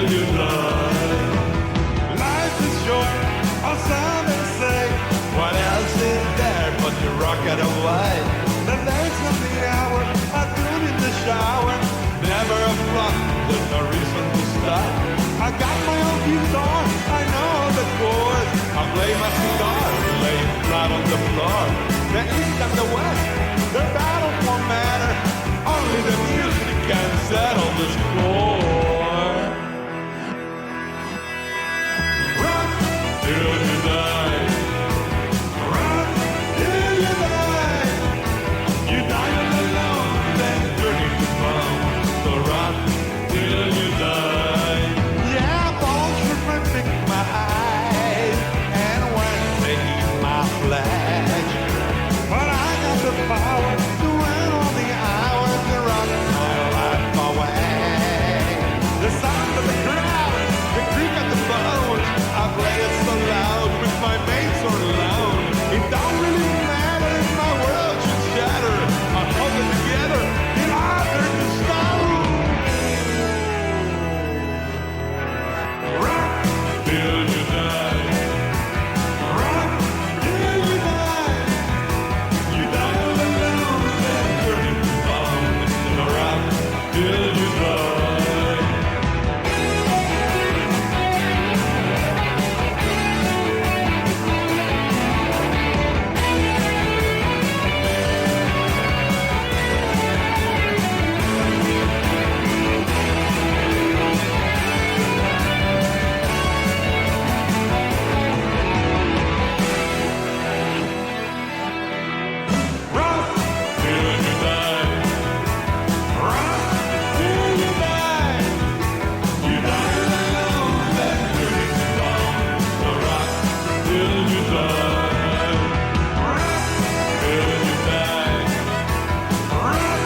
till you die. Life is short, or some may say. What else is there but to rock it away? The lights of the hour are doing in the shower. Never a flop, there's no reason to stop. I got my own views on, I know the chords. I play my cigar, laying flat on the floor. The east and the west, their battles won't matter. Only the music can settle the score. Rock till you die. Rock till you die. You die all alone, then turning to bone. So rock till you die. Yeah, bones remembering my eyes, and when they eat my flesh. But I got the power to win all the hours to rock my life away. The sound of the crowd, the creak of the bones. I play it so loud with my mates or alone. It don't really matter if my world should shatter. I hold it together in order to stone. Rock till you die. Rock till you die. You die all alone, then turning to bone. So rock till you die. Rock till you die. Rock till you die. You die alone, then turning to bone. So rock till you die. Rock till you die. Rock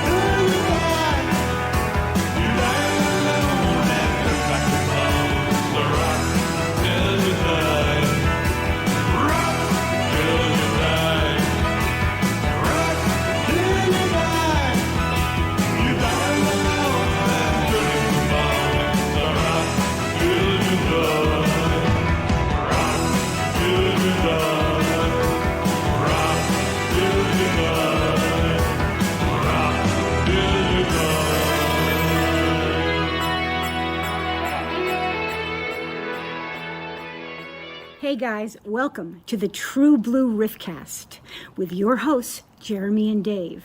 till you die. You die alone, then turn back to bone. So rock till you die. Rock till you die. Rock till you die. You die alone, then turning to bone. So rock till you die. Rock till you die. Rock till you die. Rock till you die. Hey guys, welcome to the True Blue Riffcast with your hosts, Jeremy and Dave.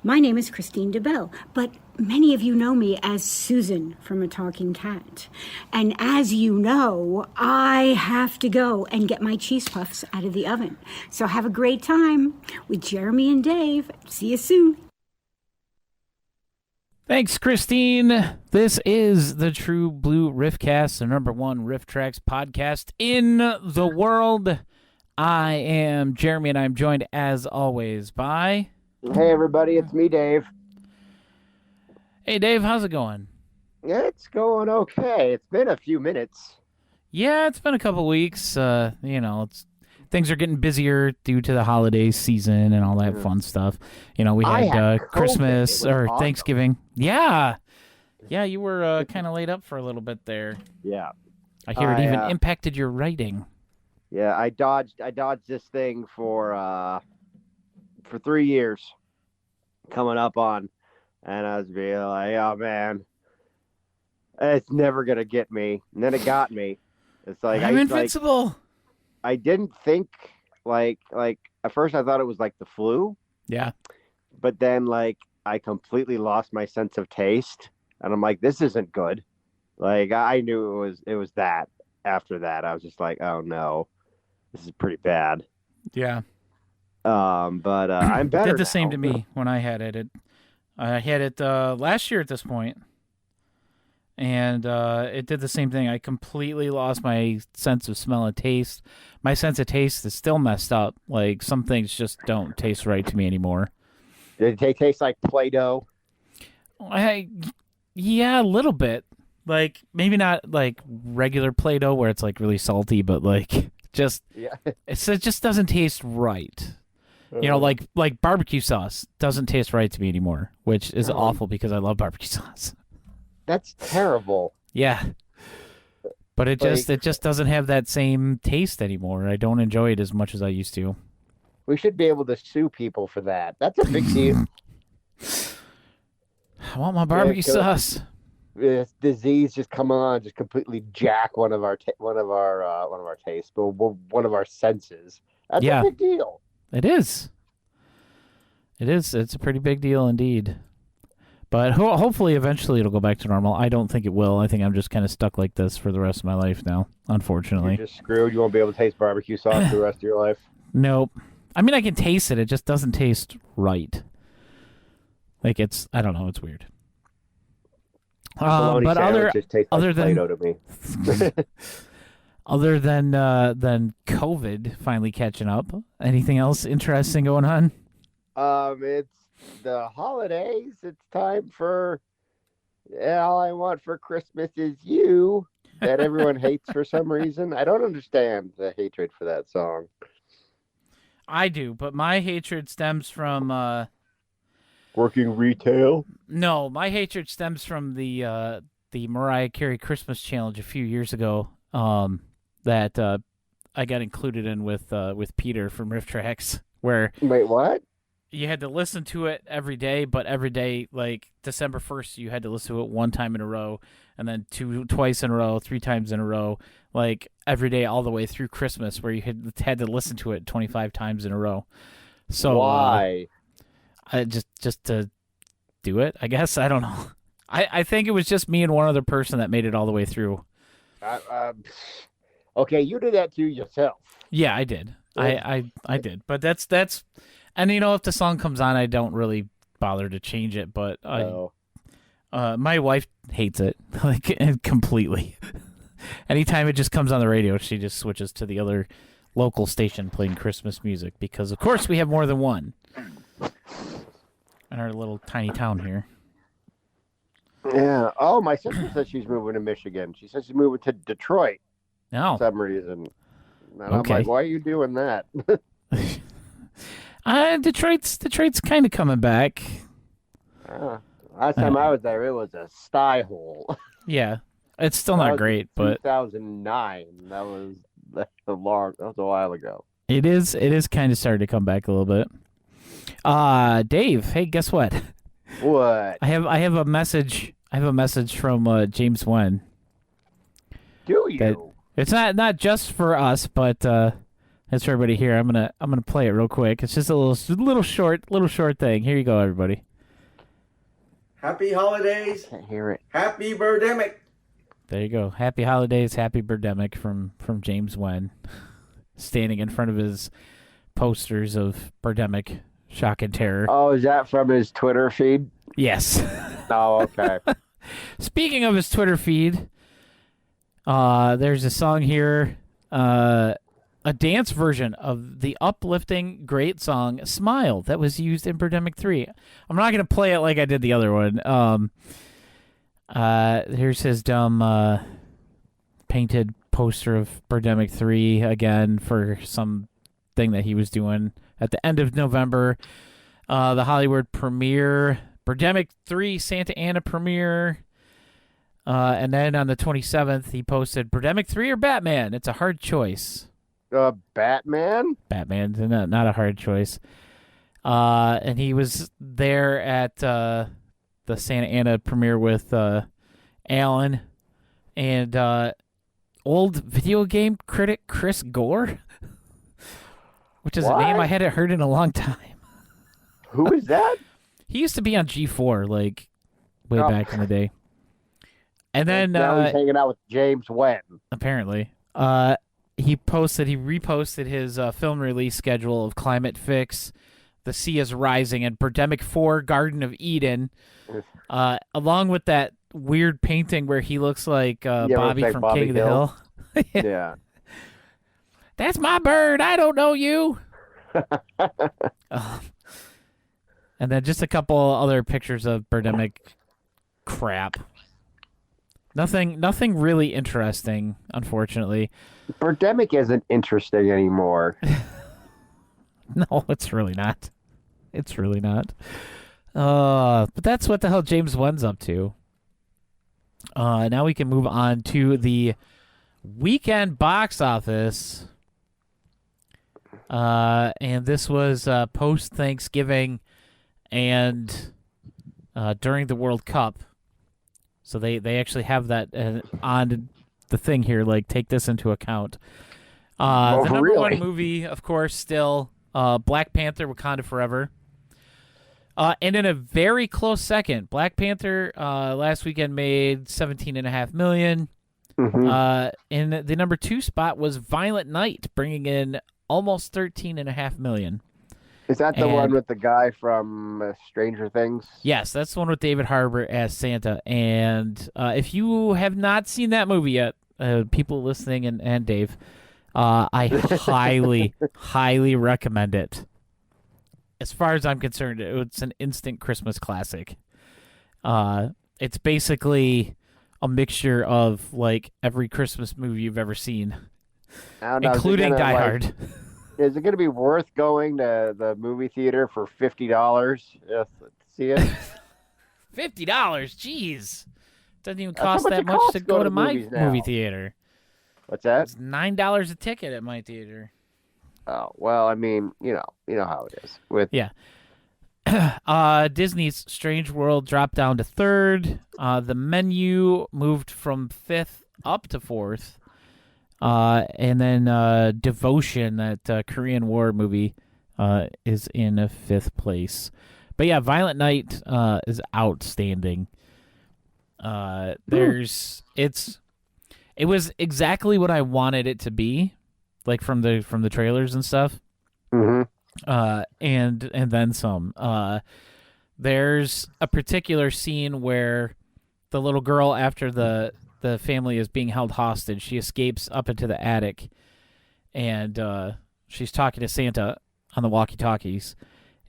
My name is Christine DeBelle, but many of you know me as Susan from A Talking Cat. And as you know, I have to go and get my cheese puffs out of the oven. So have a great time with Jeremy and Dave. See you soon. Thanks, Christine. This is the True Blue Riffcast, the number one RiffTrax podcast in the world. I am Jeremy, and I'm joined, as always, by... Hey everybody, it's me, Dave. Hey, Dave, how's it going? It's going okay. It's been a few minutes. Yeah, it's been a couple weeks. Things are getting busier due to the holiday season and all that fun stuff. We I had had Christmas COVID. It was or awesome. Thanksgiving. Yeah, you were kind of laid up for a little bit there. Yeah. I hear it even impacted your writing. Yeah, I dodged this thing for 3 years coming up on, and I was being like, oh man, it's never gonna get me. And then it got me. It's like I'm invincible. I didn't think like at first I thought it was like the flu. Yeah. But then I completely lost my sense of taste, and I'm like, this isn't good. Like I knew it was that. After that, I was just like, oh no, this is pretty bad. Yeah. But I'm better. It did the same now. to me when I had it. I had it last year at this point, and it did the same thing. I completely lost my sense of smell and taste. My sense of taste is still messed up. Like, some things just don't taste right to me anymore. Did it taste like Play-Doh? Yeah, a little bit. Like, maybe not like regular Play-Doh where it's like really salty, but like just it just doesn't taste right. You know, like barbecue sauce doesn't taste right to me anymore, which is awful because I love barbecue sauce. That's terrible. Yeah. But it just doesn't have that same taste anymore. I don't enjoy it as much as I used to. We should be able to sue people for that. That's a big deal. I want my barbecue sauce. This disease just come on, just completely jack one of our tastes, but one of our senses. That's a big deal. It is. It is. It's a pretty big deal indeed. But hopefully, eventually, it'll go back to normal. I don't think it will. I think I'm just kind of stuck like this for the rest of my life now, unfortunately. You're just screwed. You won't be able to taste barbecue sauce for the rest of your life. Nope. I mean, I can taste it. It just doesn't taste right. Like I don't know. It's weird. But other than Play-Doh to me. other than COVID finally catching up, anything else interesting going on? It's the holidays. It's time for All I Want for Christmas Is You that everyone hates for some reason. I don't understand the hatred for that song. I do, but my hatred stems from Working retail? No, my hatred stems from the Mariah Carey Christmas challenge a few years ago that I got included in with Peter from RiffTrax, where Wait, what? you had to listen to it every day, but every day, like December 1st, you had to listen to it one time in a row, and then twice in a row, 3 times in a row, like every day all the way through Christmas, where you had to listen to it 25 times in a row. So why? Just to do it, I guess. I don't know. I think it was just me and one other person that made it all the way through. Okay, you did that to yourself. Yeah, I did. I did. But that's and if the song comes on, I don't really bother to change it. But my wife hates it like completely. Anytime it just comes on the radio, she just switches to the other local station playing Christmas music because, of course, we have more than one in our little tiny town here. Yeah. Oh, my sister says she's moving to Michigan. She says she's moving to Detroit for some reason. And Okay. I'm like, why are you doing that? Detroit's kind of coming back. Last time I was there, it was a sty hole. Yeah, it's still not great, but 2009. That's a while ago. it is kind of starting to come back a little bit. Dave, hey, guess what? What? I have a message. I have a message from James Wen. Do you? It's not just for us, but it's for everybody here. I'm gonna play it real quick. It's just a little short thing. Here you go, everybody. Happy holidays. Can't hear it. Happy Birdemic. There you go. Happy holidays, happy Birdemic from James Wen, standing in front of his posters of Birdemic, shock and terror. Oh, is that from his Twitter feed? Yes. Oh, okay. Speaking of his Twitter feed, there's a song here, a dance version of the uplifting great song Smile that was used in Birdemic 3. I'm not going to play it like I did the other one. Here's his dumb painted poster of Birdemic 3 again for some thing that he was doing at the end of November. The Hollywood premiere, Birdemic 3 Santa Ana premiere. And then on the 27th, he posted Birdemic 3 or Batman. It's a hard choice. Batman? Batman, not a hard choice. And he was there at the Santa Ana premiere with Alan and old video game critic Chris Gore, which is a name I hadn't heard in a long time. Who is that? He used to be on G4, like, way back in the day. And then now he's hanging out with James Wen. Apparently. He reposted his film release schedule of Climate Fix, The Sea is Rising, and Birdemic 4, Garden of Eden, along with that weird painting where he looks like Bobby from King of the Hill. Yeah. That's my bird. I don't know you. And then just a couple other pictures of Birdemic crap. Nothing really interesting, unfortunately. Birdemic isn't interesting anymore. No, it's really not. It's really not. But that's what the hell James Wen's up to. Now we can move on to the weekend box office. And this was post Thanksgiving and during the World Cup. So they actually have that on the thing here. Like, take this into account. The number one movie, of course, still Black Panther: Wakanda Forever. And in a very close second, Black Panther last weekend made $17.5 million. And the number 2 spot was Violent Night, bringing in almost $13.5 million. Is that the one with the guy from Stranger Things? Yes, that's the one with David Harbour as Santa. And if you have not seen that movie yet, people listening and Dave, I highly, highly recommend it. As far as I'm concerned, it's an instant Christmas classic. It's basically a mixture of like every Christmas movie you've ever seen, including Die Hard. Is it going to be worth going to the movie theater for $50 to see it? $50? Jeez. Doesn't even cost that much to go to my movie theater. What's that? It's $9 a ticket at my theater. Oh, well, I mean, you know how it is. Yeah. Disney's Strange World dropped down to 3rd. The Menu moved from 5th up to 4th. And then Devotion, that Korean War movie, is in 5th place. But yeah, Violent Night is outstanding. It was exactly what I wanted it to be, like from the trailers and stuff. Mm-hmm. And then some. There's a particular scene where the little girl, after the family is being held hostage, she escapes up into the attic, and she's talking to Santa on the walkie-talkies,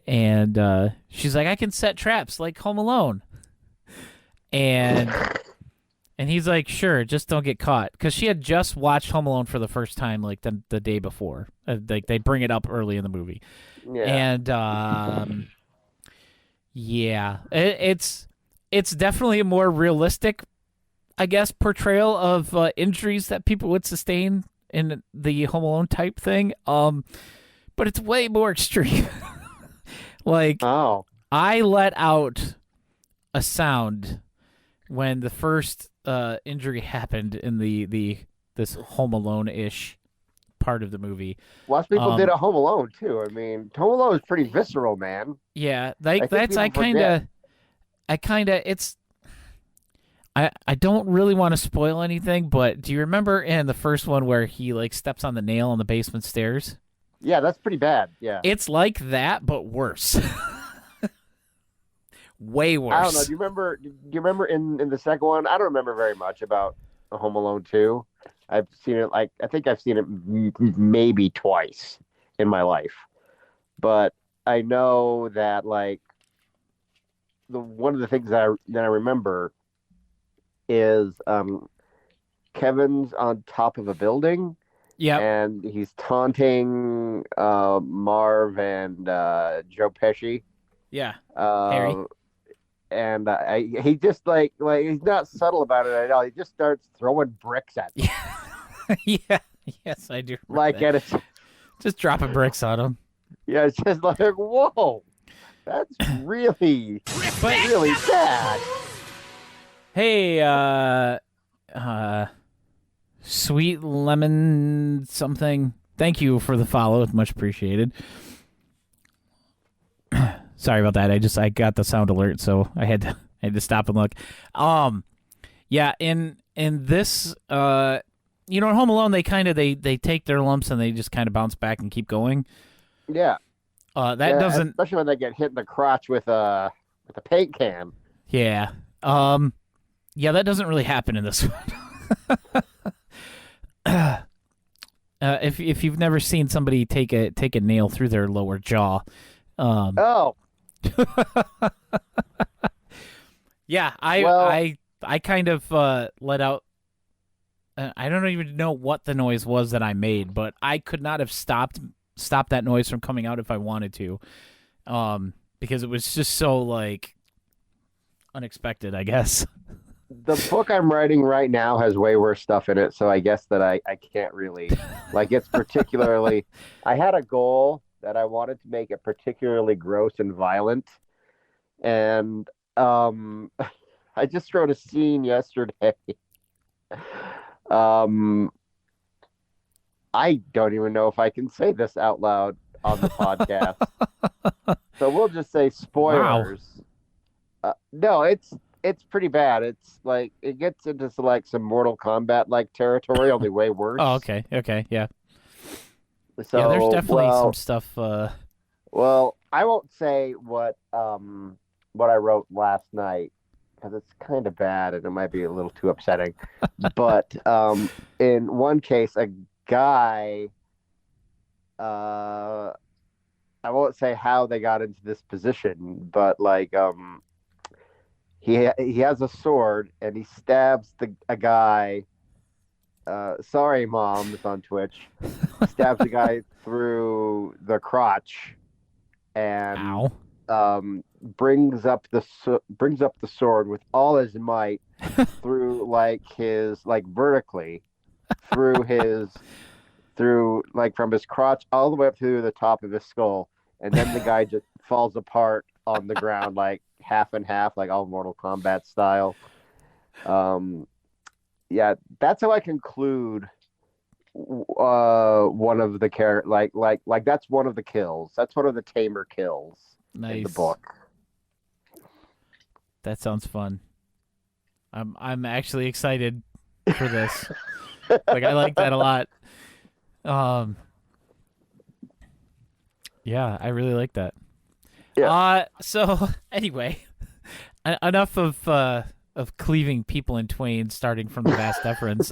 and she's like, "I can set traps like Home Alone," and he's like, "Sure, just don't get caught," because she had just watched Home Alone for the first time like the day before. Like they bring it up early in the movie, and yeah, it's definitely a more realistic, I guess, portrayal of injuries that people would sustain in the Home Alone type thing. But it's way more extreme. I let out a sound when the first injury happened in this Home Alone-ish part of the movie. Lots of people did a Home Alone too. I mean, Home Alone is pretty visceral, man. Yeah, I don't really want to spoil anything, but do you remember in the first one where he like steps on the nail on the basement stairs? Yeah, that's pretty bad. Yeah. It's like that, but worse. Way worse. I don't know. Do you remember in the second one? I don't remember very much about Home Alone 2. I've seen it I think I've seen it maybe twice in my life. But I know that like one of the things that I remember is Kevin's on top of a building. Yeah. And he's taunting Marv and Joe Pesci. Yeah. Harry. And he just like he's not subtle about it at all. He just starts throwing bricks at them. Yeah. Yes, I do. Like that. at it. Just dropping bricks on him. Yeah, it's just like, whoa, that's really bad. Hey, Sweet Lemon something. Thank you for the follow. It's much appreciated. Sorry about that. I got the sound alert, so I had to stop and look. Yeah, in this in Home Alone they take their lumps and they just kind of bounce back and keep going. Yeah. Doesn't, especially when they get hit in the crotch with a paint can. Yeah. Yeah, that doesn't really happen in this one. If you've never seen somebody take a nail through their lower jaw, yeah, I kind of let out. I don't even know what the noise was that I made, but I could not have stopped that noise from coming out if I wanted to, because it was just so like unexpected, I guess. the book I'm writing right now has way worse stuff in it, so I guess that I can't really like it's particularly I had a goal that I wanted to make it particularly gross and violent, and um I just wrote a scene yesterday. Um I don't even know if I can say this out loud on the podcast. So we'll just say Wow. spoilers. No, it's pretty bad. It's like it gets into like some Mortal Kombat like territory, only way worse. Oh, okay. Okay. Yeah. Yeah, there's So, definitely some stuff. well, I won't say what I wrote last night because it's kind of bad and it might be a little too upsetting. But in one case, a guy, I won't say how they got into this position, but like he has a sword and he stabs a guy. Sorry, Mom, it's on Twitch. He stabs a guy through the crotch and Ow. brings up the sword with all his might through like his like vertically through like from his crotch all the way up to the top of his skull, and then the guy just falls apart on the ground like half and half, like all Mortal Kombat style. Yeah, that's how I conclude one of the like that's one of the kills. That's one of the tamer kills Nice. in the book. That sounds fun. I'm actually excited for this. Like I like that a lot. Yeah, I really like that. Yeah. So anyway, enough of cleaving people in twain, starting from the vast deference.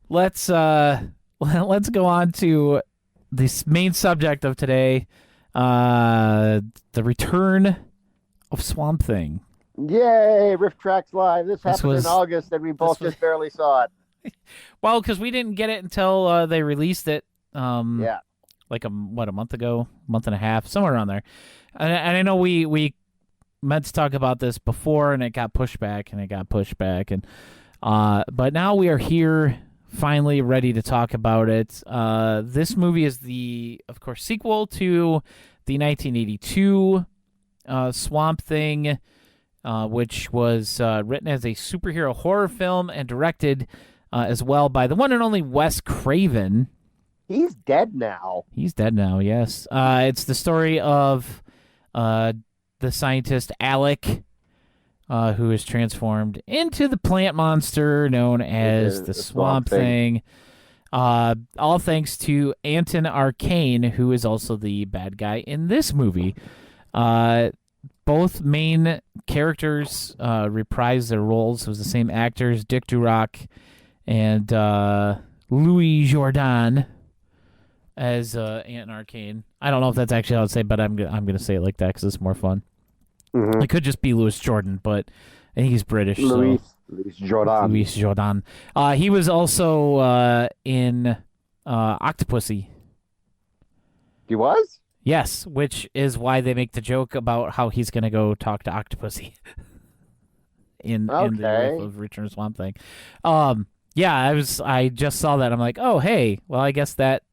Let's go on to this main subject of today, the return of Swamp Thing. Yay, RiffTrax Live. This happened in August and we both just barely saw it. Well, because we didn't get it until they released it. Yeah. Like a month ago, month and a half, somewhere around there. And I know we meant to talk about this before, and it got pushed back, and but now we are here, finally ready to talk about it. This movie is the, of course, sequel to the 1982 Swamp Thing, which was written as a superhero horror film and directed as well by the one and only Wes Craven. He's dead now. Yes. It's the story of the scientist Alec, who is transformed into the plant monster known as the Swamp Thing. All thanks to Anton Arcane, who is also the bad guy in this movie. Both main characters reprised their roles. It was the same actors, Dick Durock and Louis Jourdan, as Anton Arcane. I don't know if that's actually how to say it, but I'm gonna say it like that because it's more fun. Mm-hmm. It could just be Louis Jordan, but I think he's British. Louis Jourdan. Louis Jourdan. He was also in Octopussy. He was? Yes, which is why they make the joke about how he's gonna go talk to Octopussy in the riff of Return of Swamp Thing. Yeah, I just saw that. I'm like, oh hey, well I guess that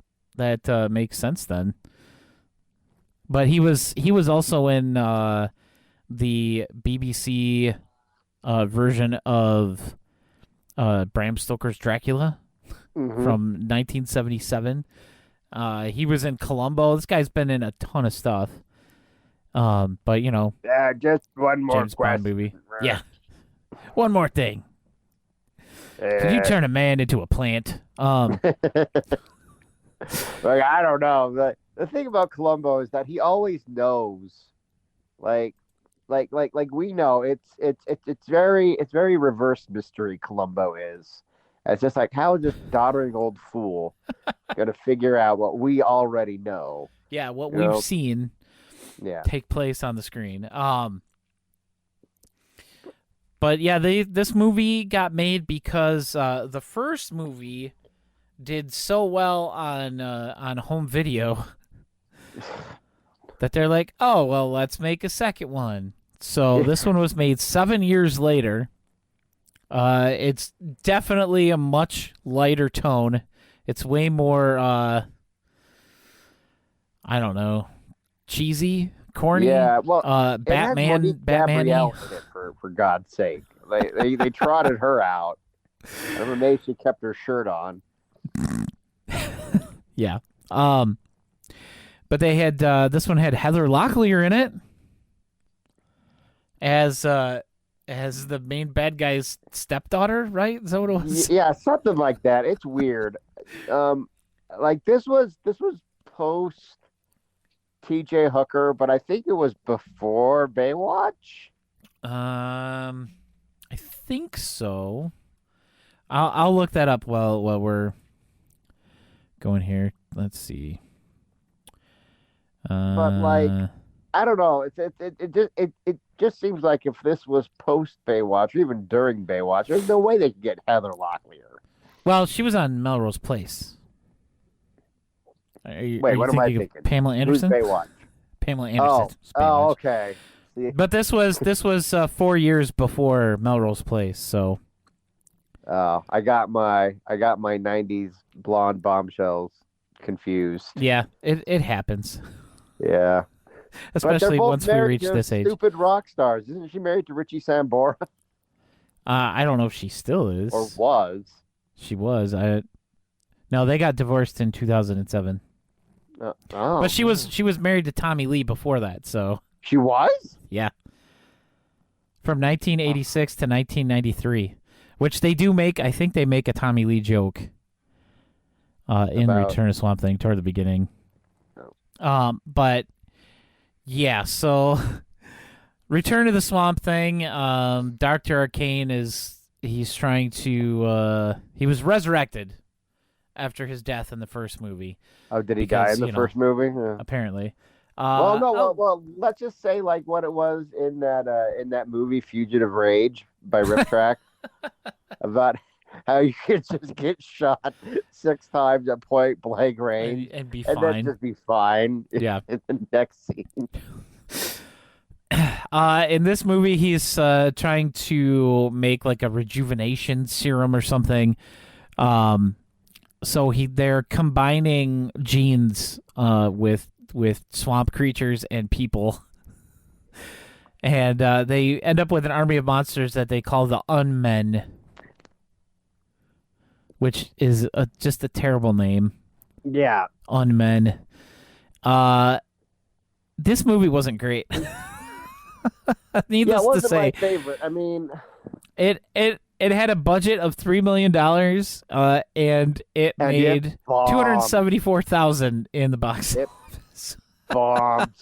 makes sense then. But he was also in the BBC version of Bram Stoker's Dracula from 1977. He was in Columbo. This guy's been in a ton of stuff. But you know, just one more James Bond movie. Yeah, one more thing. Could you turn a man into a plant? Like, I don't know. The thing about Columbo is that he always knows, like we know it's very reverse mystery. Columbo is. It's just like, how is this doddering old fool gonna figure out what we already know? Yeah, what we've seen take place on the screen. But yeah, this movie got made because the first movie did so well on home video that they're like, oh well, let's make a second one. So this one was made 7 years later, It's definitely a much lighter tone. It's way more, I don't know, cheesy, corny. Yeah, well, it has Batman, Monique Batman-y. Gabrielle in it, for God's sake. They trotted her out. I'm amazed she kept her shirt on. Yeah. But they had this one had Heather Locklear in it as the main bad guy's stepdaughter, right? Is that what it was? Yeah, something like that. It's weird. Like this was post T.J. Hooker, but I think it was before Baywatch. I think so. I'll look that up while we're going here. Let's see. But like, I don't know. It just seems like if this was post Baywatch or even during Baywatch, there's no way they could get Heather Locklear. Well, she was on Melrose Place. Wait, what am I thinking? Pamela Anderson? Who's Baywatch? Pamela Anderson. Oh, okay. See? But this was 4 years before Melrose Place, so. I got my '90s blonde bombshells confused. Yeah, it happens. Yeah, Especially once we reach this age. Stupid rock stars. Isn't she married to Richie Sambora? I don't know if she still is. Or was. She was. No, they got divorced in 2007. But she was married to Tommy Lee before that, so. She was? Yeah. From 1986 to 1993, which they do make. I think they make a Tommy Lee joke in Return of Swamp Thing toward the beginning. But yeah, so Return of the Swamp Thing. Dr. Arcane he's trying to. He was resurrected after his death in the first movie. Oh, did he die in the first movie? Yeah. Apparently. Well, let's just say like what it was in that movie Fugitive Rage by RiffTrax about how you could just get shot 6 times at point blank range and be and fine. then just be fine. Yeah. In the next scene. In this movie, he's trying to make like a rejuvenation serum or something. So they're combining genes with swamp creatures and people. And they end up with an army of monsters that they call the Unmen, which is just a terrible name. Yeah. Unmen. This movie wasn't great. Needless it wasn't to say, my favorite. I mean, it had a budget of $3 million, and it made $274,000 in the box office. Bombed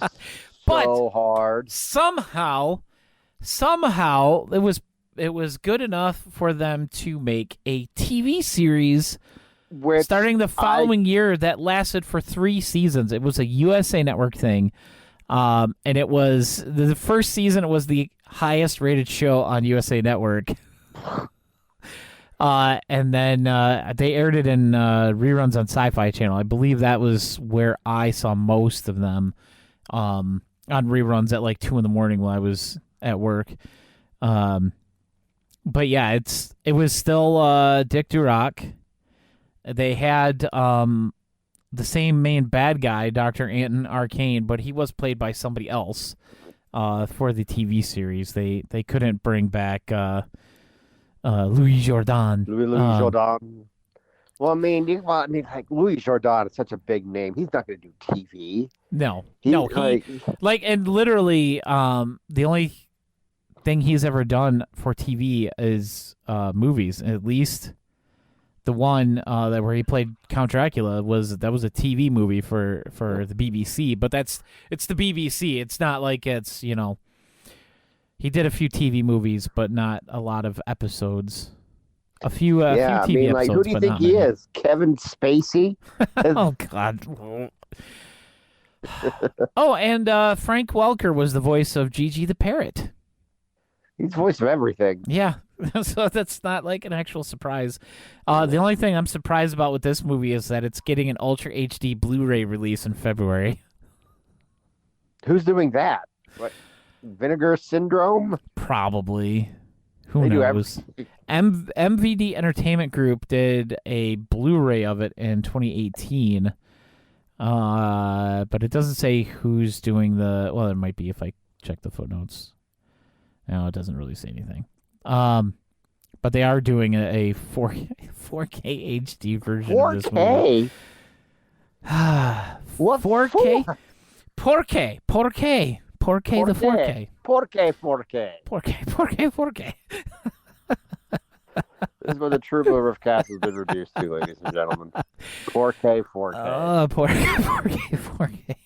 so hard. Somehow, it was good enough for them to make a TV series starting the following year that lasted for 3 seasons. It was a USA Network thing. And it was the first season. It was the highest rated show on USA Network. And then they aired it in reruns on Sci-Fi Channel. I believe that was where I saw most of them on reruns at like 2 a.m. while I was at work. But yeah, it was still Dick Durock. They had the same main bad guy, Dr. Anton Arcane, but he was played by somebody else for the TV series. They couldn't bring back Louis Jourdan. Louis Jourdan. Well, I mean, like Louis Jourdan is such a big name. He's not going to do TV. No, and literally, the only thing he's ever done for TV is movies. At least the one where he played Count Dracula was a TV movie for the BBC. But it's the BBC. It's not like it's he did a few TV movies, but not a lot of episodes. A few TV episodes. Who do you think he is? Kevin Spacey? Oh God. Oh, and Frank Welker was the voice of Gigi the Parrot. He's the voice of everything. Yeah, so that's not like an actual surprise. The only thing I'm surprised about with this movie is that it's getting an Ultra HD Blu-ray release in February. Who's doing that? What? Vinegar Syndrome? Probably. Who They knows? MVD Entertainment Group did a Blu-ray of it in 2018. But it doesn't say who's doing the. Well, it might be if I check the footnotes. No, it doesn't really say anything. But they are doing a 4K HD version of this movie. 4K? What 4K? for? 4K the 4K. 4K. This is what the True Blue Riffcast has been reduced to, ladies and gentlemen. 4K. Oh, 4K.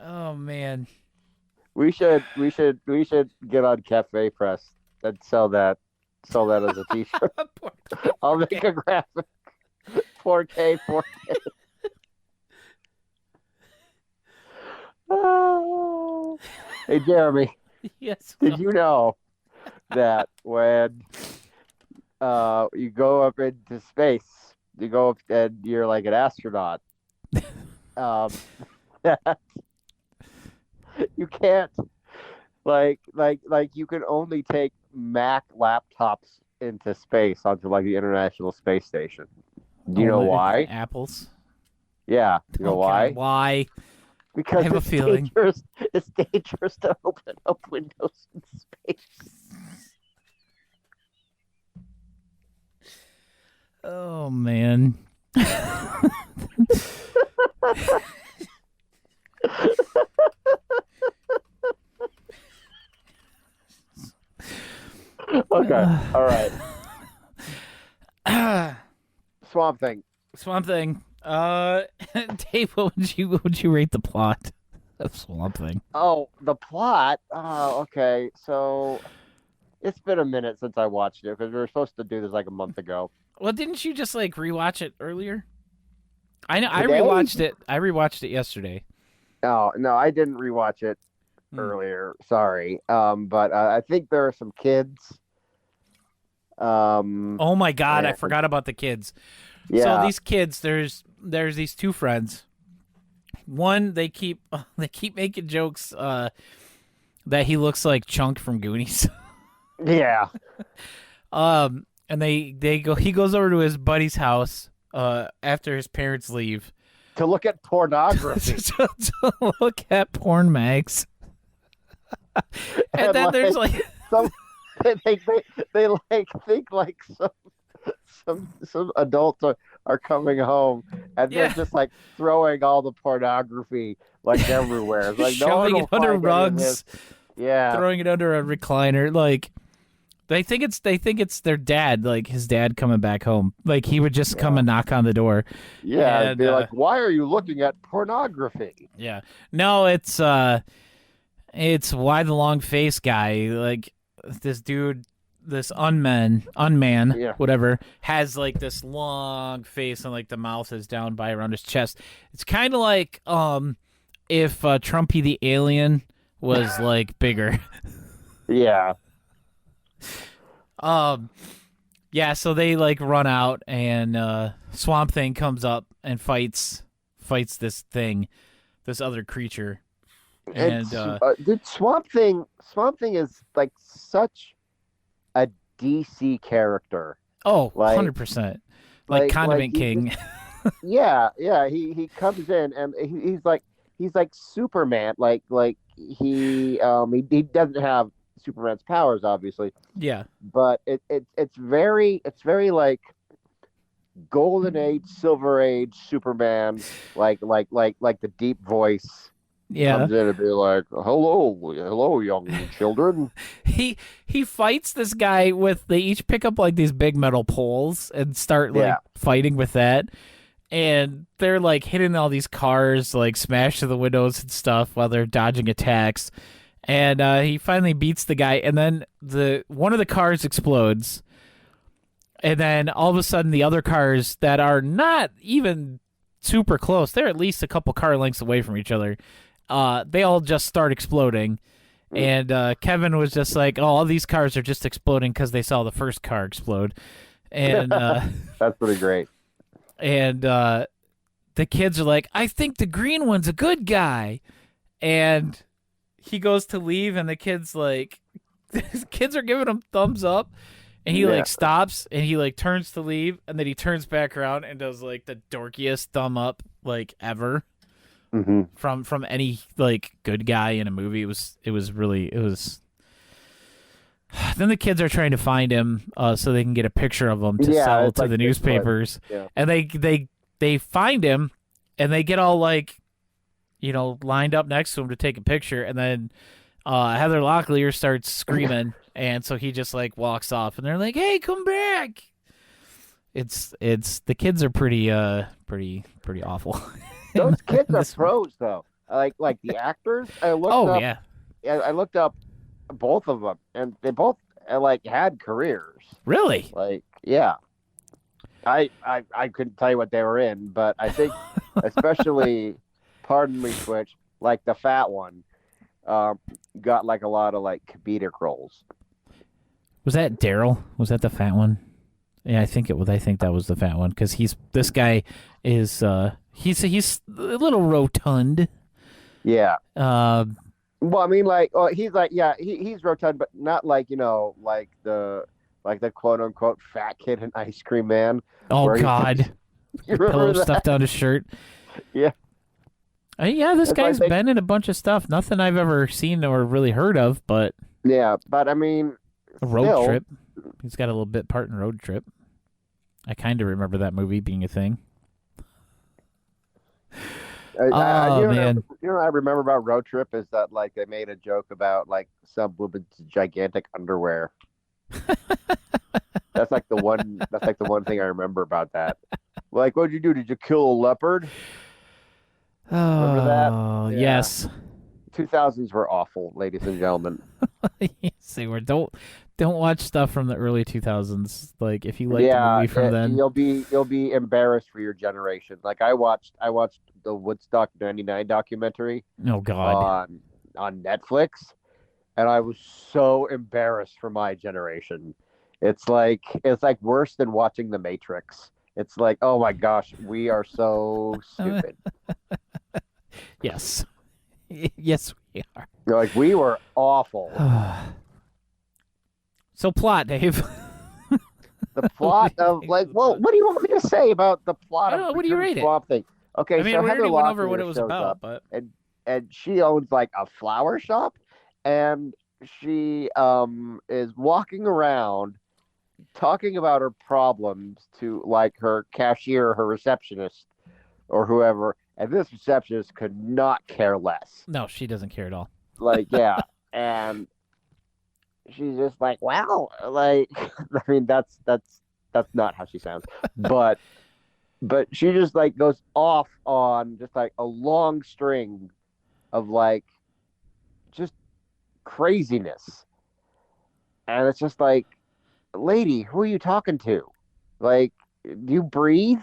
Oh man. We should get on Cafe Press and sell that as a T-shirt. I'll make a graphic. 4K. Oh. Hey, Jeremy. Yes. Did you know that when you go up into space, you go up and you're like an astronaut, that you can't like you can only take Mac laptops into space onto like the International Space Station. Do you know why? Apples. Yeah, you know why? God, why? Because I have a feeling. It's dangerous to open up windows in space. Oh man. Okay, all right. Swamp Thing. Dave, what would you rate the plot of Swamp Thing? Oh, the plot. Oh, okay. So it's been a minute since I watched it because we were supposed to do this like a month ago. Well, didn't you just like rewatch it earlier? I know. Today? I rewatched it yesterday. Oh no, I didn't rewatch it earlier. Sorry. But I think there are some kids. Oh my God, I and- forgot about the kids. Yeah. So these kids, there's these two friends. One, they keep making jokes that he looks like Chunk from Goonies. Yeah. And he goes over to his buddy's house after his parents leave To look at pornography. to look at porn mags. And then there's like some they like think like some adults are coming home and they're just like throwing all the pornography like everywhere. It's like shoving it under rugs, yeah, throwing it under a recliner. Like they think it's their dad, like his dad coming back home. Like he would just come and knock on the door. Yeah, and and be like, "Why are you looking at pornography?" Yeah, no, it's why the long face guy, like this dude. This unman, whatever, has like this long face and like the mouth is down by around his chest. It's kind of like if Trumpy the alien was like bigger. Yeah. Yeah. So they like run out and Swamp Thing comes up and fights this other creature. And dude, Swamp Thing is like such a DC character. Oh, like, 100%. Like Condiment King. Yeah. He comes in and he's like Superman. Like he doesn't have Superman's powers, obviously. Yeah. But it's very like Golden Age, Silver Age Superman. Like the deep voice. Yeah. Comes in and be like, hello, young children. He fights this guy with, they each pick up like these big metal poles and start like fighting with that. And they're like hitting all these cars, like smash to the windows and stuff while they're dodging attacks. And he finally beats the guy. And then one of the cars explodes. And then all of a sudden the other cars that are not even super close, they're at least a couple car lengths away from each other. They all just start exploding, and Kevin was just like, "Oh, all these cars are just exploding because they saw the first car explode," and that's pretty great. And the kids are like, "I think the green one's a good guy," and he goes to leave, and the kids are giving him thumbs up, And he Yeah. like stops and he like turns to leave, and then he turns back around and does like the dorkiest thumb up like ever Mm-hmm. from any like good guy in a movie. It was really. Then the kids are trying to find him so they can get a picture of him to Yeah, sell it's to like the Bigfoot. newspapers. Yeah. And they find him, and they get all like, lined up next to him to take a picture, and then Heather Locklear starts screaming, and so he just like walks off, and they're like, "Hey, come back!" It's the kids are pretty awful. Those kids are This- pros, though. Like the actors. I looked up both of them, and they both like had careers. Really? Like, yeah. I couldn't tell you what they were in, but I think especially, pardon me, Twitch, like the fat one, got like a lot of like comedic roles. Was that Daryl? Was that the fat one? Yeah, I think it was. I think that was the fat one because this guy is he's a little rotund. Yeah. Well, I mean, like, he's like, yeah, he's rotund, but not like like the quote unquote fat kid in Ice Cream Man. Oh He, God, you remember pillow that? stuffed down his shirt. Yeah. Yeah, this It's guy's like been in a bunch of stuff. Nothing I've ever seen or really heard of, but Yeah, but I mean, a Road still, Trip. He's got a little bit part in Road Trip. I kind of remember that movie being a thing. Man. What I remember about Road Trip is that like they made a joke about like some woman's gigantic underwear. That's like the one. That's like the one thing I remember about that. Like, what'd you do? Did you kill a leopard? Remember that? Oh, Yeah. yes. 2000s were awful, ladies and gentlemen. Yes, they were. Don't watch stuff from the early 2000s. Like if you like the Yeah, movie from then. you'll be embarrassed for your generation. Like I watched the Woodstock '99 documentary Oh God. on Netflix, and I was so embarrassed for my generation. It's like worse than watching The Matrix. It's like, oh my gosh, we are so stupid. Yes. Yes, we are. Like we were awful. So plot, Dave. The plot of like, well, what do you want me to say about the plot I don't know, of what do you Return rate it? Swamp Thing? Okay, I mean, so we Heather already went over what Locklear it was shows about, up, but and she owns like a flower shop, and she is walking around talking about her problems to like her cashier, her receptionist, or whoever, and this receptionist could not care less. no, she doesn't care at all. Like, yeah, and she's just like, well, like, I mean, that's not how she sounds, but she just like goes off on just like a long string of like just craziness, and it's just like, lady, who are you talking to? Like, do you breathe?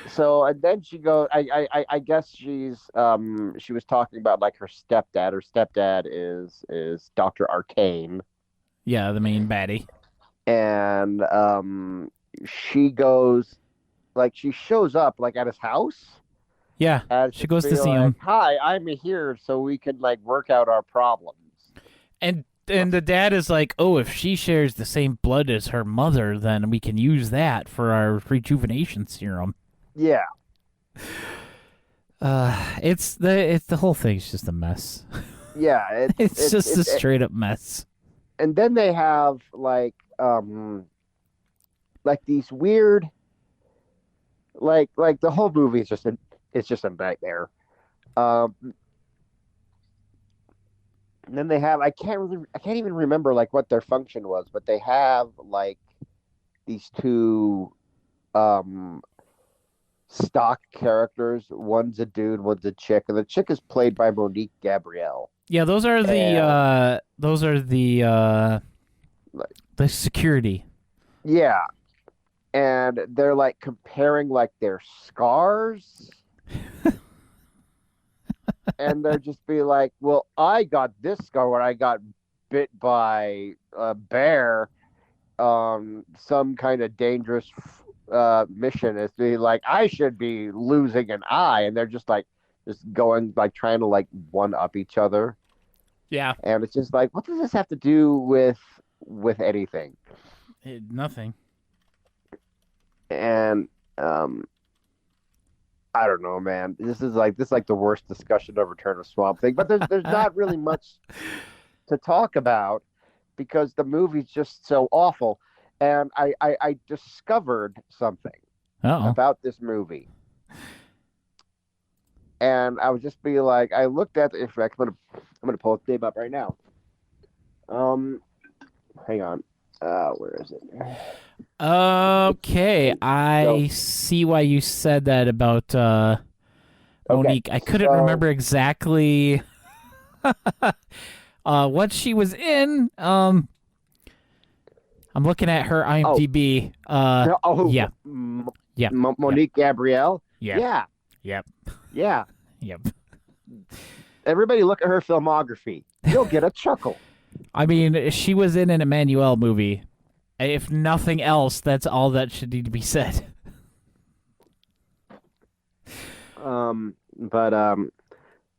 So, and then she goes, I guess she was talking about like her stepdad. Her stepdad is Dr. Arcane. Yeah, the main baddie. And she goes, like, she shows up like at his house. Yeah, And she goes to be see like, him. Hi, I'm here so we can like work out our problems. And the dad is like, oh, if she shares the same blood as her mother, then we can use that for our rejuvenation serum. Yeah. It's the whole thing's just a mess. Yeah. It's just a straight up mess. And then they have like these weird, like the whole movie is just a nightmare. And then they have, I can't even remember like what their function was, but they have like these two stock characters. One's a dude, one's a chick, and the chick is played by Monique Gabrielle. Yeah, those are the security. Yeah. And they're like comparing like their scars. And they're just be like, well, I got this scar when I got bit by a bear on some kind of dangerous mission. Is be like, I should be losing an eye. And they're just like, just going, like trying to like one up each other. Yeah. And it's just like, what does this have to do with anything? Nothing. And I don't know, man. This is like the worst discussion of Return of Swamp Thing. But there's not really much to talk about because the movie's just so awful. And I discovered something Uh-oh. about this movie. And I would just be like, I looked at in fact, I'm gonna pull the name up right now. Hang on. Where is it? Okay, I see why you said that about Monique. I couldn't remember exactly what she was in. I'm looking at her IMDb. Yeah. Yeah. Monique Gabrielle. Yeah. Yeah. Yep. Yeah. Yep. Everybody look at her filmography. You'll get a chuckle. I mean, she was in an Emmanuel movie. If nothing else, that's all that should need to be said. But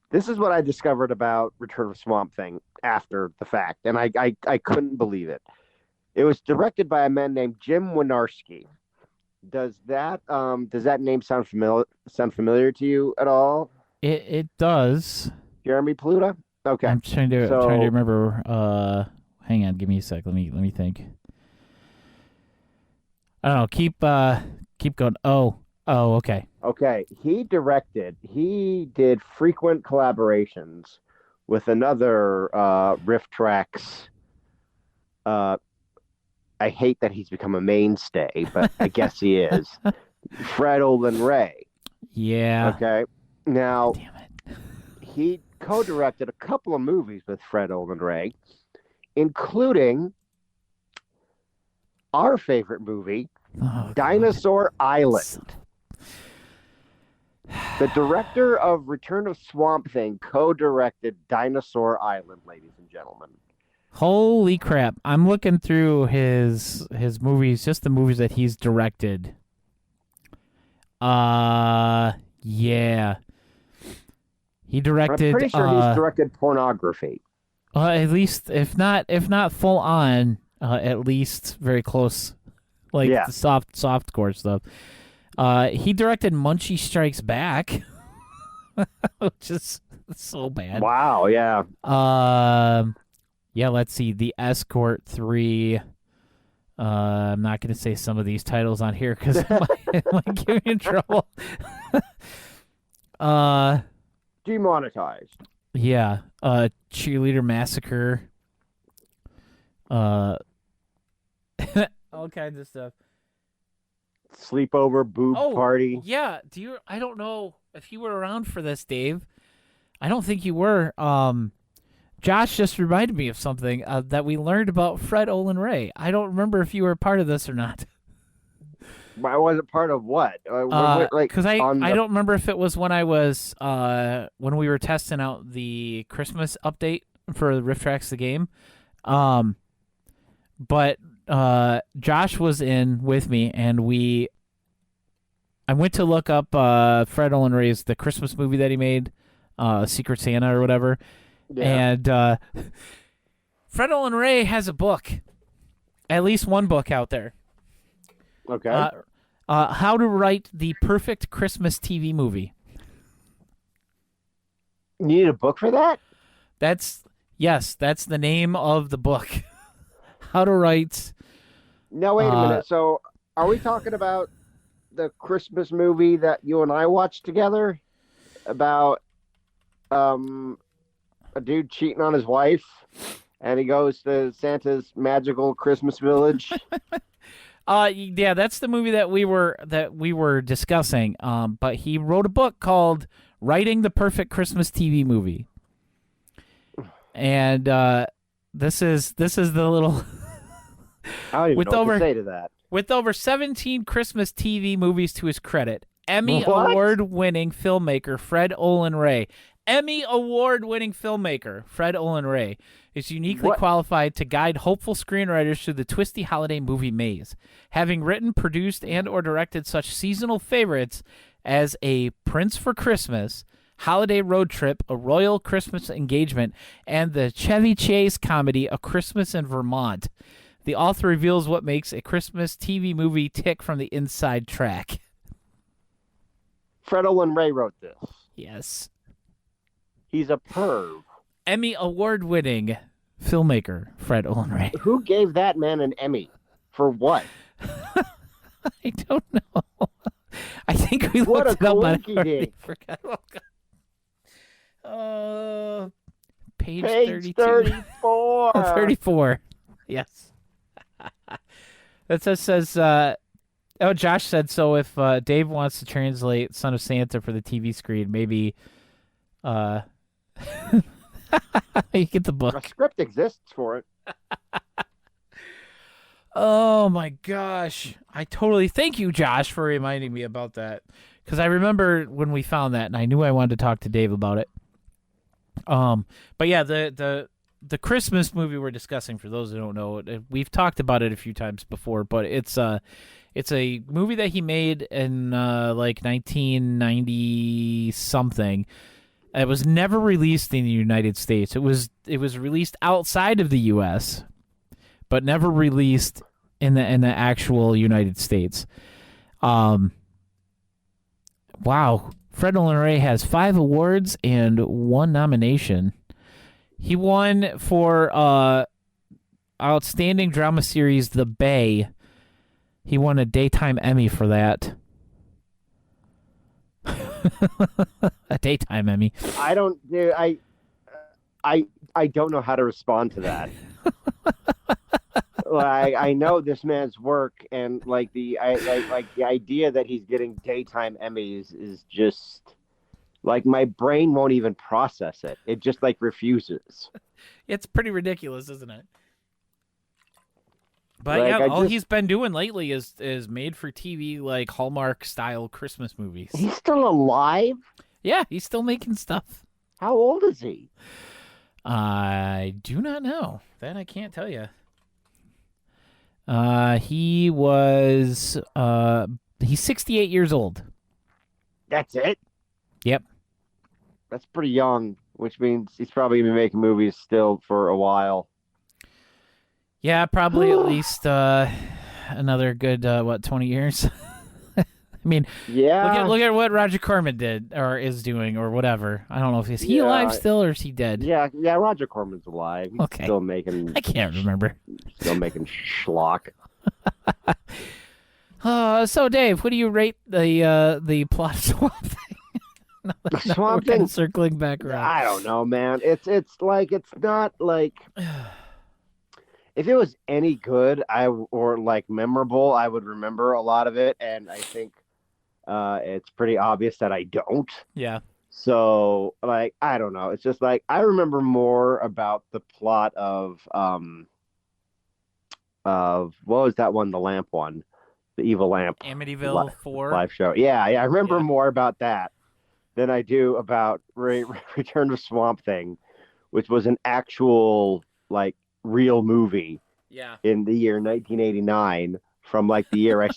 this is what I discovered about Return of Swamp Thing after the fact, and I couldn't believe it. It was directed by a man named Jim Wynorski. Does that name sound familiar to you at all? It does. Jeremy Pluta? Okay. I'm trying to remember. Hang on, give me a sec. Let me think. I don't know. Keep going. Oh, okay. Okay. He did frequent collaborations with another RiffTrax. I hate that he's become a mainstay, but I guess he is. Fred Olen Ray. Yeah. Okay. Now, Damn it. he co-directed a couple of movies with Fred Olen Ray, including our favorite movie, Oh, Dinosaur God. Island. The director of Return of Swamp Thing co-directed Dinosaur Island, ladies and gentlemen. Holy crap. I'm looking through his movies, just the movies that he's directed. Yeah. He directed I'm pretty sure he's directed pornography. at least if not full on, at least very close. Like Yeah. the softcore stuff. He directed Munchie Strikes Back, which is so bad. Wow, yeah. Yeah, let's see. The Escort 3. I'm not going to say some of these titles on here because it might give me in trouble. Demonetized. Yeah. Cheerleader Massacre. All kinds of stuff. Sleepover boob party. Yeah. I don't know if you were around for this, Dave. I don't think you were. Josh just reminded me of something that we learned about Fred Olen Ray. I don't remember if you were part of this or not. I wasn't part of what? Because I don't remember if it was when I was when we were testing out the Christmas update for RiffTrax the game. But Josh was in with me, and I went to look up Fred Olen Ray's the Christmas movie that he made, Secret Santa or whatever. Yeah. And Fred Olen Ray has a book, at least one book out there. Okay. How to Write the Perfect Christmas TV Movie. You need a book for that? That's the name of the book. How to Write. No, wait a minute. So, are we talking about the Christmas movie that you and I watched together about a dude cheating on his wife, and he goes to Santa's magical Christmas village? Yeah, that's the movie that we were discussing. But he wrote a book called Writing the Perfect Christmas TV Movie. And this is the little I don't even know what to say to that. With over 17 Christmas TV movies to his credit, Emmy What? award-winning filmmaker Fred Olen Ray. Emmy award-winning filmmaker Fred Olen Ray is uniquely qualified to guide hopeful screenwriters through the twisty holiday movie maze. Having written, produced, and or directed such seasonal favorites as A Prince for Christmas, Holiday Road Trip, A Royal Christmas Engagement, and the Chevy Chase comedy A Christmas in Vermont. The author reveals what makes a Christmas TV movie tick from the inside track. Fred Olin Ray wrote this. Yes. He's a perv. Emmy award-winning filmmaker Fred Olin Ray. Who gave that man an Emmy? For what? I don't know. I think we What looked a it up. I coinky already dink. forgot. Page Page 32. 34. 34. Yes. That says, Josh said, so if Dave wants to translate Son of Santa for the TV screen, maybe you get the A book. script exists for it. Oh my gosh. I totally thank you, Josh, for reminding me about that. Because I remember when we found that and I knew I wanted to talk to Dave about it. But yeah, the Christmas movie we're discussing, for those who don't know, we've talked about it a few times before, but it's a movie that he made in like 1990 something. It was never released in the United States. It was released outside of the US, but never released in the actual United States. Wow. Fred Olin Ray has 5 awards and 1 nomination. He won for Outstanding Drama Series The Bay. He won a Daytime Emmy for that. A Daytime Emmy. I don't know how to respond to that. I know this man's work, and like the idea that he's getting Daytime Emmys is just like my brain won't even process it. It just like refuses. It's pretty ridiculous, isn't it? But Like, yeah, I all just- he's been doing lately is made for TV, like Hallmark style Christmas movies. He's still alive? Yeah, he's still making stuff. How old is he? I do not know. That I can't tell you. He's 68 years old. That's it? Yep. That's pretty young, which means he's probably been making movies still for a while. Yeah, probably at least another good 20 years. I mean, Yeah. look at what Roger Corman did or is doing or whatever. I don't know if he alive still or is he dead. Yeah, Roger Corman's alive. He's Okay. still making I can't remember. schlock. So Dave, what do you rate the plot of Swamp Thing? Now we're Swamp kind Thing? of circling back around. I don't know, man. It's not like if it was any good or like memorable, I would remember a lot of it, and I think it's pretty obvious that I don't. Yeah. So like I don't know. It's just like I remember more about the plot of what was that one? The lamp one, the evil lamp Amityville 4. live show. Yeah, I remember Yeah. more about that than I do about Return of Swamp Thing, which was an actual like real movie Yeah. in the year 1989 from like the year I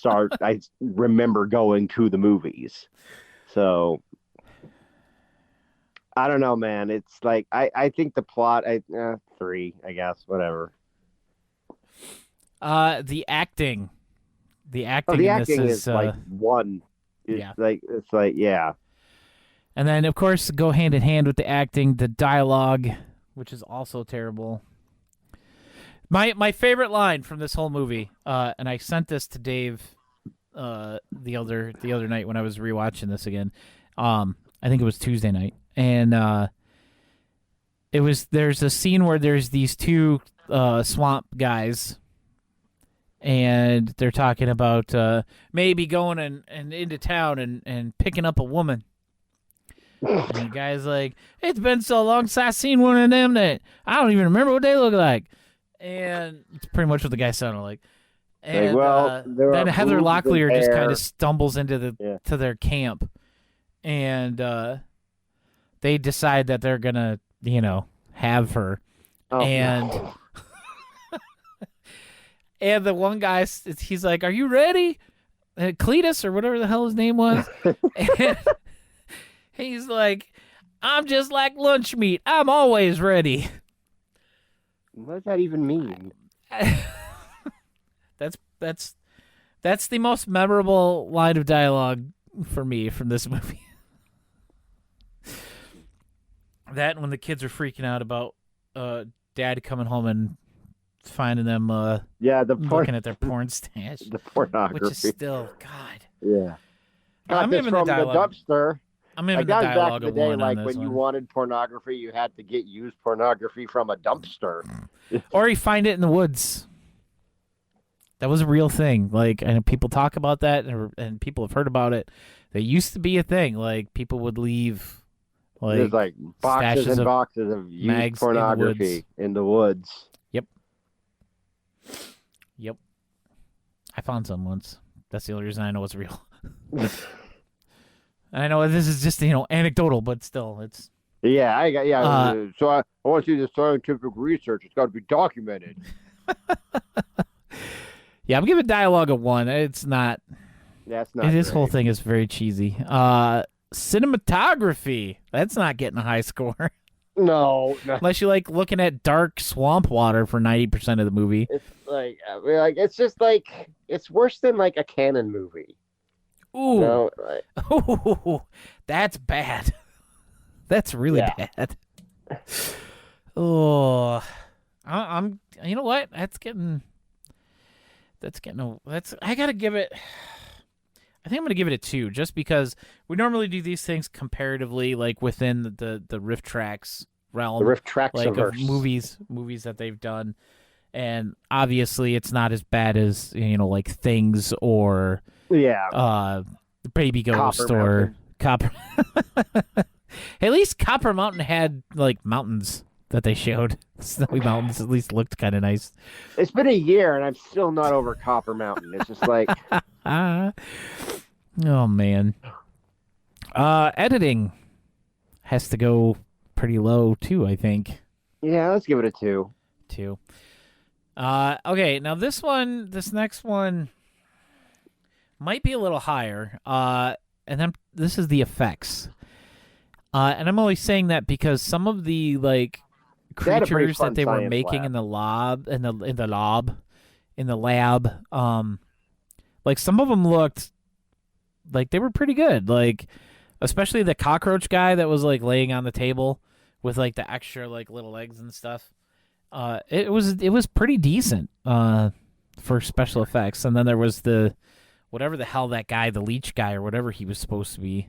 remember going to the movies. So I don't know, man. It's like I think the plot 3, I guess, whatever. The acting. The acting, The in acting this is like 1. yeah. It's like yeah. And then of course go hand in hand with the acting, the dialogue, which is also terrible. My favorite line from this whole movie, and I sent this to Dave the other night when I was rewatching this again. I think it was Tuesday night, and there's a scene where there's these 2 swamp guys, and they're talking about maybe going and into town and picking up a woman. And the guy's like, it's been so long since I seen one of them that I don't even remember what they look like. And it's pretty much what the guy sounded like. And there then are Heather boobs and Locklear just kind hair. of stumbles into Yeah. to their camp, and they decide that they're gonna, have her. Oh, and no. and the one guy, he's like, "Are you ready?" Cletus or whatever the hell his name was. And he's like, I'm just like lunch meat. I'm always ready. What does that even mean? That's the most memorable line of dialogue for me from this movie. That and when the kids are freaking out about dad coming home and finding them Yeah, looking at their porn stash. the pornography. Which is still, God. Yeah. I'm Got this giving the from the dialogue. dumpster. I'm giving Like the that was back dialogue in a the day, 1 on like this when one. you wanted pornography, you had to get used pornography from a dumpster. Or you find it in the woods. That was a real thing. Like, and people talk about that, and people have heard about it. They used to be a thing. Like, people would leave, There's like boxes stashes and of boxes of used mags pornography in the woods. Yep. I found some once. That's the only reason I know it's real. I know this is just, anecdotal, but still, it's... Yeah, so I want to see the scientific research. It's got to be documented. Yeah, I'm giving dialogue a 1. It's not... That's not This great. whole thing is very cheesy. Cinematography. That's not getting a high score. No. Unless you like looking at dark swamp water for 90% of the movie. It's like it's just like it's worse than like a canon movie. Ooh. No, Ooh, that's bad. That's really Yeah. bad. Oh, I'm. You know what? I gotta give it. I think I'm gonna give it a 2, just because we normally do these things comparatively, like within the RiffTrax realm, the RiffTrax like of movies that they've done, and obviously it's not as bad as like Things or Baby Ghost Copper or Mountain. Copper. At least Copper Mountain had like mountains that they showed. Snowy mountains at least looked kind of nice. It's been a year and I'm still not over Copper Mountain. It's just like Oh man. Editing has to go pretty low too, I think. yeah, let's give it a 2. 2. Okay, now this next one might be a little higher. And then this is the effects. And I'm only saying that because some of the like They had a pretty creatures fun that they were science making lab. in the lab, like some of them looked like they were pretty good. Like especially the cockroach guy that was like laying on the table with like the extra like little eggs and stuff. It was pretty decent for special effects. And then there was the whatever the hell that guy, the leech guy or whatever he was supposed to be,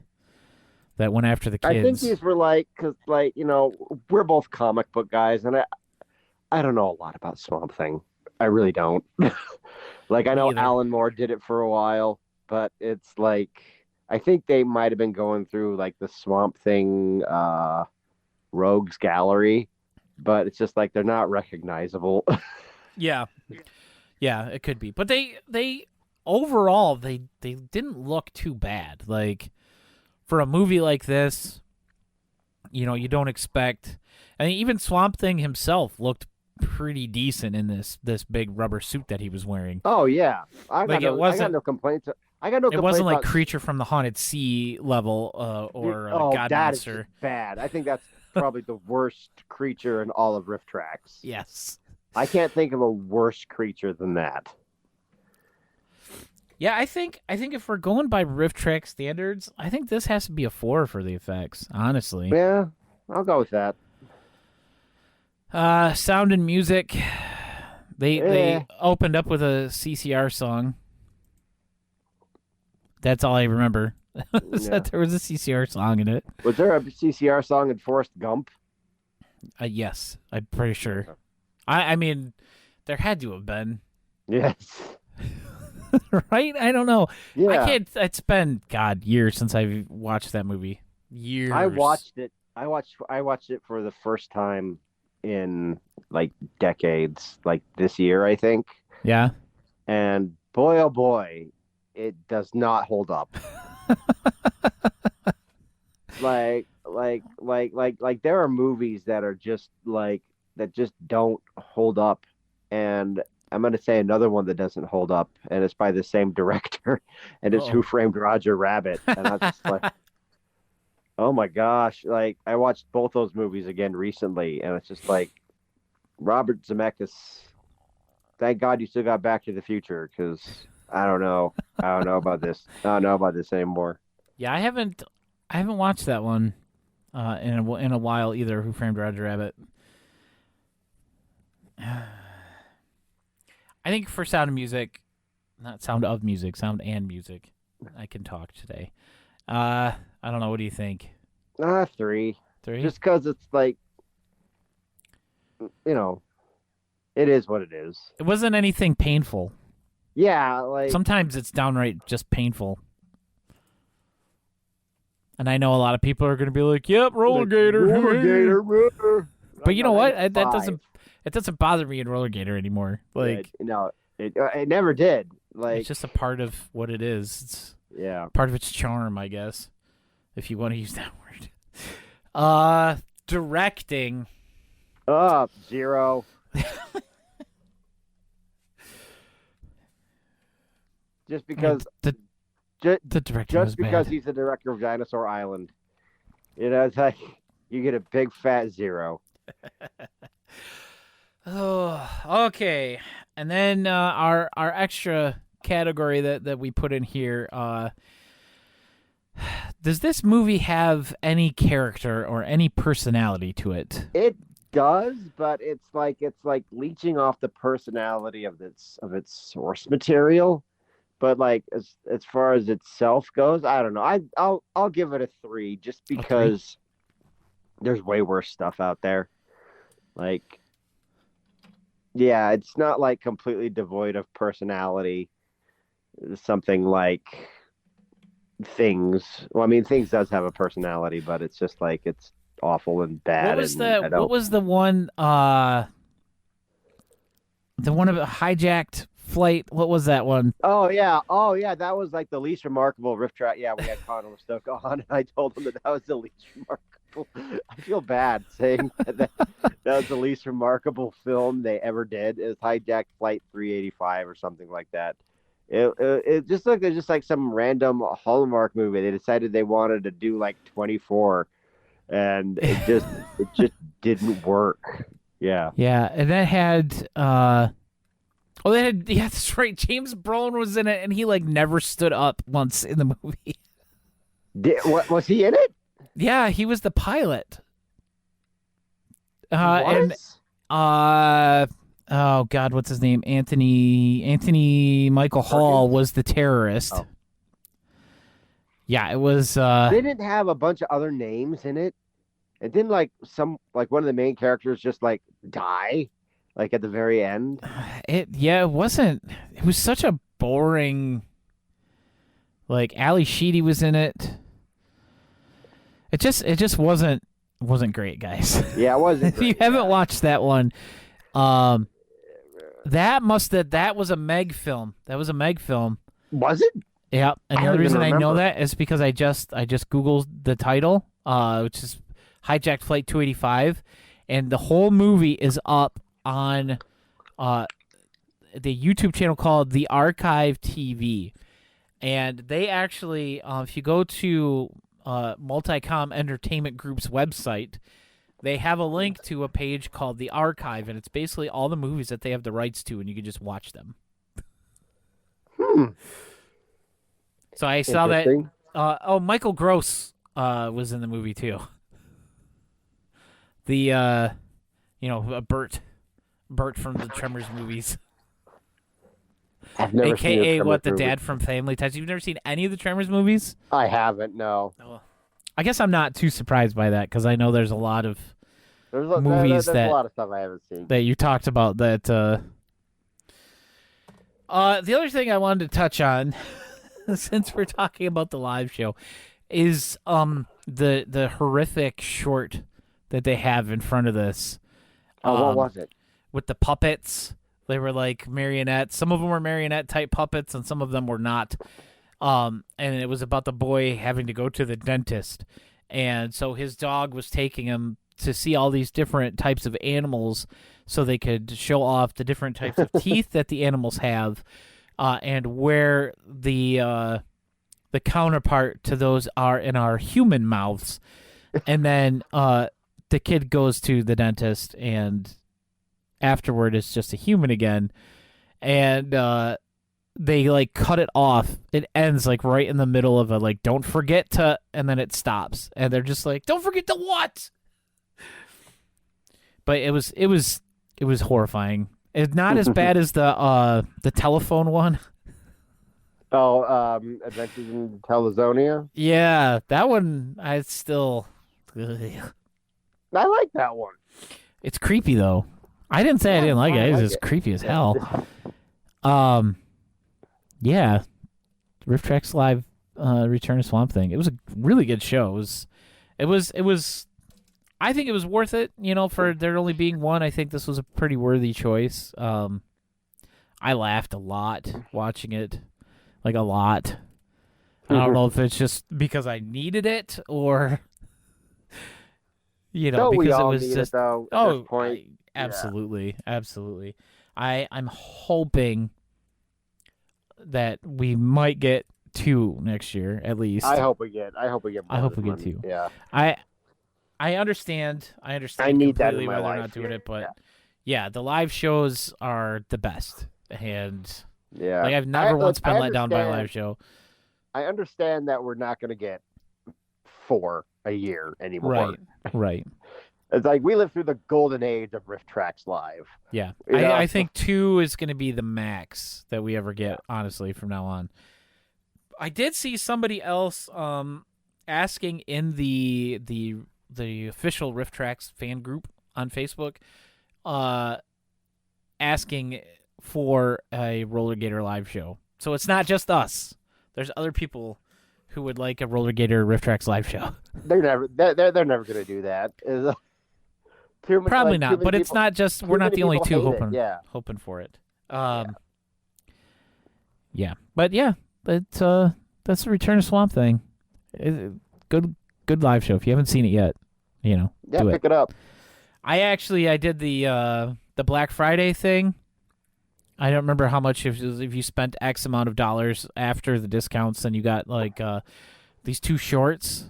that went after the kids. I think these were like, because like we're both comic book guys, and I don't know a lot about Swamp Thing. I really don't. Like I know Either. Alan Moore did it for a while, but it's like I think they might have been going through like the Swamp Thing Rogues Gallery, but it's just like they're not recognizable. Yeah, it could be, but they overall they didn't look too bad. Like for a movie like this, you don't expect. I mean, even Swamp Thing himself looked pretty decent in this big rubber suit that he was wearing. Oh yeah, I got no complaints. It wasn't like Creature from the Haunted Sea level or God that is Monster. just bad. I think that's probably the worst creature in all of RiffTrax. Yes. I can't think of a worse creature than that. Yeah, I think if we're going by RiffTrax standards, I think this has to be a 4 for the effects, honestly. Yeah, I'll go with that. Sound and music. They opened up with a CCR song. That's all I remember. That there was a CCR song in it. Was there a CCR song in Forrest Gump? Yes, I'm pretty sure. I mean, there had to have been. Yes. Right? I don't know. Yeah. I can't. It's been years since I've watched that movie. Years. I watched it. I watched it for the first time in like decades, like this year, I think. Yeah. And boy, oh boy, it does not hold up. like there are movies that are just like that just don't hold up, and I'm going to say another one that doesn't hold up, and it's by the same director, and it's Who Framed Roger Rabbit. And I'm just like, Oh my gosh! Like I watched both those movies again recently, and it's just like Robert Zemeckis. Thank God you still got Back to the Future, because I don't know. I don't know about this. I don't know about this anymore. Yeah, I haven't watched that one in a while either. Who Framed Roger Rabbit? I think for Sound of Music, not Sound of Music, Sound and Music, I can talk today. I don't know. What do you think? 3. 3? Just because it's like, it is what it is. It wasn't anything painful. Yeah, like Sometimes it's downright just painful. And I know a lot of people are going to be like, "Yep, roller gator." Rollergator. But you know what? That 5. doesn't bother me in roller gator anymore. Like It never did. Like it's just a part of what it is. It's yeah. part of its charm, I guess, if you want to use that word. Directing. 0. Just because the directing was just because bad. he's the director of Dinosaur Island. It's like you get a big fat 0. Oh, okay. And then our extra category that we put in here. Does this movie have any character or any personality to it? It does, but it's like leeching off the personality of its source material. But like as far as itself goes, I don't know. I'll give it a 3 just because there's way worse stuff out there. Like, yeah, it's not like completely devoid of personality. Something like Things. Well, I mean, Things does have a personality, but it's just like it's awful and bad. What was the one? The one of a hijacked flight. What was that one? Oh yeah, that was like the least remarkable RiffTrax. Yeah, we had Connor Stoke on, and I told him that was the least remarkable. I feel bad saying that was the least remarkable film they ever did. It was Hijacked Flight 385 or something like that. It just looked just like some random Hallmark movie. They decided they wanted to do like 24, and it just didn't work. Yeah. Yeah, and that had yeah, that's right. James Brolin was in it, and he like never stood up once in the movie. What was he in it? Yeah, he was the pilot. What? Oh God, what's his name? Anthony Michael Hall was the terrorist. Oh. Yeah, it was. They didn't have a bunch of other names in it. It didn't like one of the main characters just like die, like at the very end. It wasn't. It was such a boring. Like Ali Sheedy was in it. It just wasn't great, guys. Yeah, it wasn't. If you haven't watched that one, that was a Meg film. That was a Meg film. Was it? Yeah, and I the don't only even reason I know remember. that is because I just Googled the title, which is Hijacked Flight 285, and the whole movie is up on the YouTube channel called The Archive TV, and they actually, if you go to Multicom Entertainment Group's website, they have a link to a page called The Archive, and it's basically all the movies that they have the rights to, and you can just watch them. So I saw that. Michael Gross was in the movie too. The Bert from the Tremors movies, I've never seen a aka Tremors what the movie. dad from Family Ties. You've never seen any of the Tremors movies? I haven't. No. I guess I'm not too surprised by that because I know there's a lot of There's movies a that lot of stuff I haven't seen. that you talked about that. The other thing I wanted to touch on, since we're talking about the live show, is the horrific short that they have in front of this. What was it? With the puppets. They were like marionettes. Some of them were marionette type puppets, and some of them were not. And it was about the boy having to go to the dentist, and so his dog was taking him to see all these different types of animals, so they could show off the different types of teeth that the animals have, and where the the counterpart to those are in our human mouths. And then the kid goes to the dentist, and afterward it's just a human again. And they like cut it off. It ends like right in the middle of a like, don't forget to, and then it stops. And they're just like, don't forget to what? But it was horrifying. It's not as bad as the telephone one. Oh, Adventures in Telezonia. Yeah, that one I still. I like that one. It's creepy though. I didn't say I didn't like it. It was just creepy as hell. Yeah, RiffTrax Live, Return to Swamp Thing. It was a really good show. It was. I think it was worth it. For there only being one. I think this was a pretty worthy choice. I laughed a lot watching it. Like a lot. I don't know if it's just because I needed it or, Don't we because it all was need just. it, though, at this point? Absolutely, absolutely. I'm hoping that we might get 2 next year at least. I hope we get. More I hope we than get 2. one. Yeah. I understand. I need that completely in my why they're life not doing here. it, but yeah, the live shows are the best, and Yeah. like I've never once been let down by a understand- live show. I understand that we're not going to get 4 a year anymore. Right. It's like we lived through the golden age of RiffTrax Live. Yeah, Yeah. I think 2 is going to be the max that we ever get, honestly, from now on. I did see somebody else asking in the official RiffTrax fan group on Facebook, asking for a Roller Gator live show. So it's not just us. There's other people who would like a Roller Gator RiffTrax live show. They're never going to do that. Probably not, but it's not just we're not the only 2 hoping for it. Yeah. But yeah, that's the Return to Swamp Thing. Good live show. If you haven't seen it yet, do pick it up. I did the Black Friday thing. I don't remember how much if you spent X amount of dollars after the discounts, then you got like these 2 shorts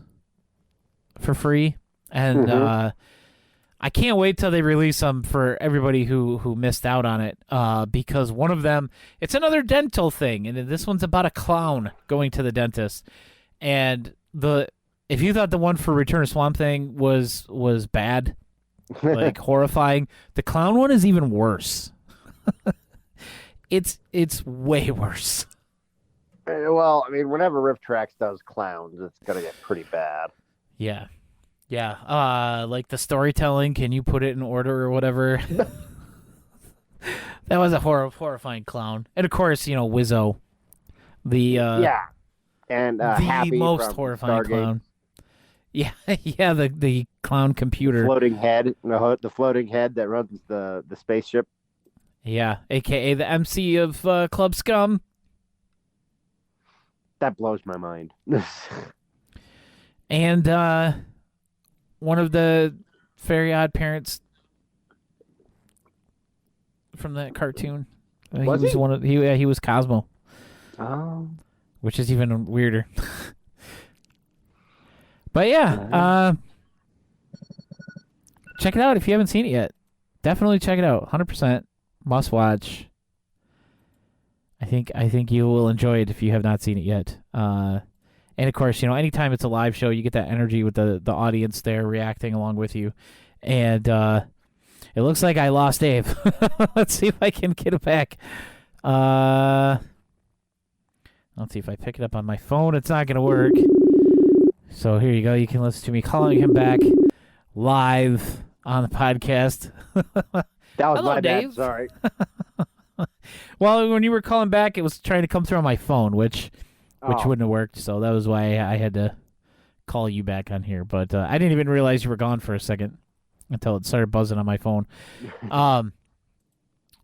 for free, and I can't wait till they release them for everybody who missed out on it. Because one of them, it's another dental thing, and this one's about a clown going to the dentist. And if you thought the one for Return to Swamp Thing was bad, like horrifying, the clown one is even worse. It's way worse. Well, I mean, whenever RiffTrax does clowns, it's gonna get pretty bad. Yeah. Like the storytelling, can you put it in order or whatever? That was a horrifying clown, and of course, Wizzo, and the Happy most from horrifying Stargate. clown. Yeah, the clown computer. Floating head, the floating head that runs the spaceship. Yeah, aka the MC of Club Scum. That blows my mind. And one of the Very Odd Parents from that cartoon. Was he? He was Cosmo, Oh. which is even weirder. But yeah, check it out if you haven't seen it yet. Definitely check it out. 100% must watch. I think you will enjoy it if you have not seen it yet. And of course, anytime it's a live show, you get that energy with the audience there reacting along with you. And it looks like I lost Dave. Let's see if I can get it back. Let's see if I pick it up on my phone. It's not going to work. So here you go. You can listen to me calling him back live on the podcast. That was Hello, my Dave. bad. Sorry. Well, when you were calling back, it was trying to come through on my phone, which Oh. wouldn't have worked. So that was why I had to call you back on here. But I didn't even realize you were gone for a second until it started buzzing on my phone.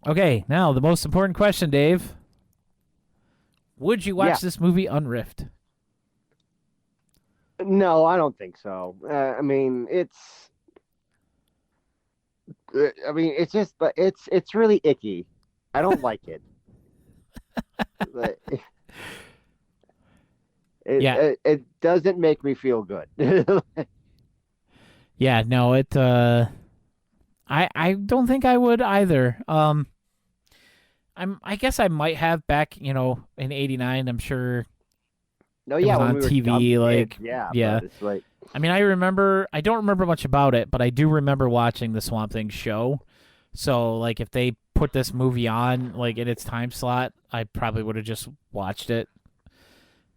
Okay, now the most important question, Dave. Would you watch this movie unriffed? No, I don't think so. I mean, it's just, it's really icky. I don't like it. It doesn't make me feel good. Yeah, no, I don't think I would either. I guess I might have back, in '89. I'm sure No, it yeah, was when on we were TV. dumb kids, Like, yeah, yeah. but it's like, I mean, I don't remember much about it, but I do remember watching the Swamp Thing show. So, like, if they put this movie on, like, in its time slot, I probably would have just watched it.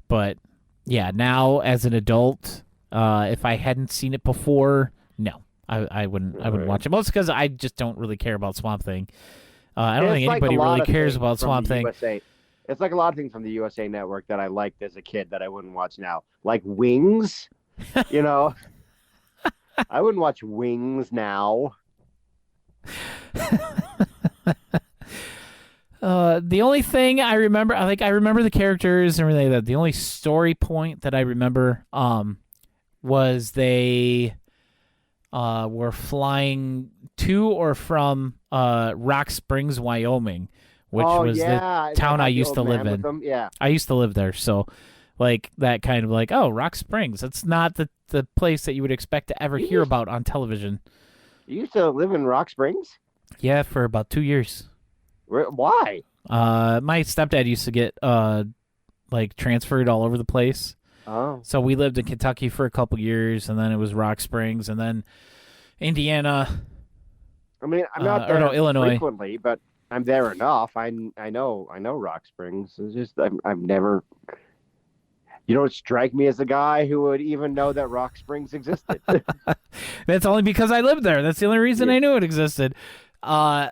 But, yeah, now as an adult, if I hadn't seen it before, no, I wouldn't watch it. Mostly because I just don't really care about Swamp Thing. I don't think anybody really cares about Swamp Thing. USA. It's like a lot of things from the USA Network that I liked as a kid that I wouldn't watch now. Like Wings, I wouldn't watch Wings now. The only thing I remember, I remember the characters and everything. That the only story point that I remember, was they, were flying to or from Rock Springs, Wyoming, which was the town I used to live in. Yeah, I used to live there, so like that kind of like, oh, Rock Springs. That's not the place that you would expect to ever hear about on television. You used to live in Rock Springs? Yeah, for about 2 years. Why? My stepdad used to get like transferred all over the place. Oh, So we lived in Kentucky for a couple years, and then it was Rock Springs, and then Indiana. I mean, I'm not there Illinois. frequently, but I'm there enough. I know Rock Springs. It's just I've never. You don't strike me as a guy who would even know that Rock Springs existed. That's only because I lived there. That's the only reason I knew it existed. Yeah,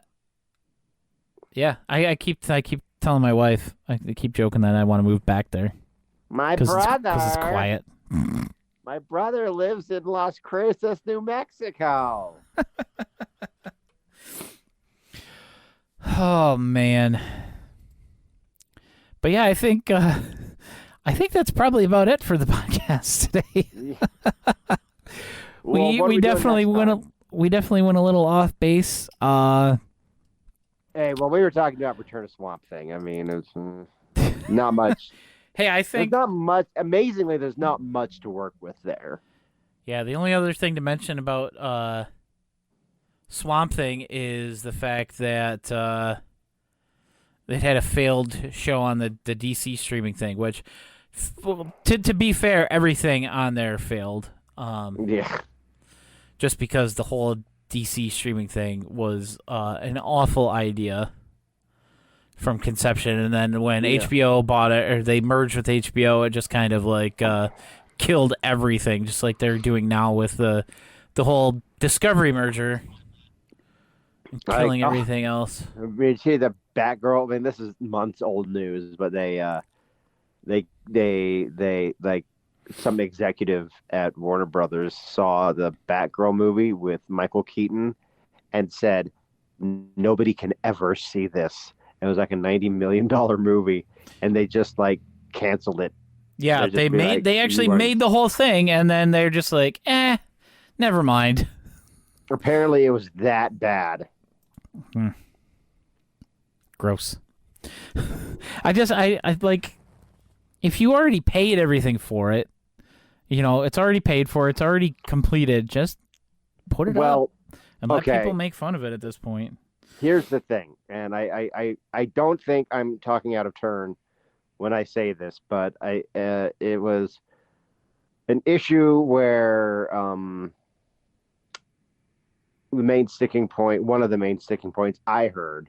I keep telling my wife. I keep joking that I want to move back there. My Because brother. it's quiet. My brother lives in Las Cruces, New Mexico. Oh man. But yeah, I think that's probably about it for the podcast today. Well, what are we doing definitely next went time? we definitely went a little off base. Hey, well, we were talking about Return of Swamp Thing. I mean, it's not much. Hey, I There's think not much. Amazingly, there's not much to work with there. yeah, the only other thing to mention about Swamp Thing is the fact that it had a failed show on the DC streaming thing, which, to be fair, everything on there failed. Yeah. Just because the whole DC streaming thing was an awful idea from conception, and then when HBO bought it, or they merged with HBO, it just kind of like killed everything, just like they're doing now with the whole Discovery merger, and killing everything else. I mean, see the Batgirl. I mean, this is months old news, but they like some executive at Warner Brothers saw the Batgirl movie with Michael Keaton and said, nobody can ever see this. It was like a $90 million movie, and they just like canceled it. Yeah, they actually made the whole thing, and then they're just like, never mind. Apparently, it was that bad. Gross. I like, if you already paid everything for it, it's already paid for, it's already completed, just put it up and let people make fun of it at this point. Here's the thing, and I don't think I'm talking out of turn when I say this, but it was an issue where one of the main sticking points I heard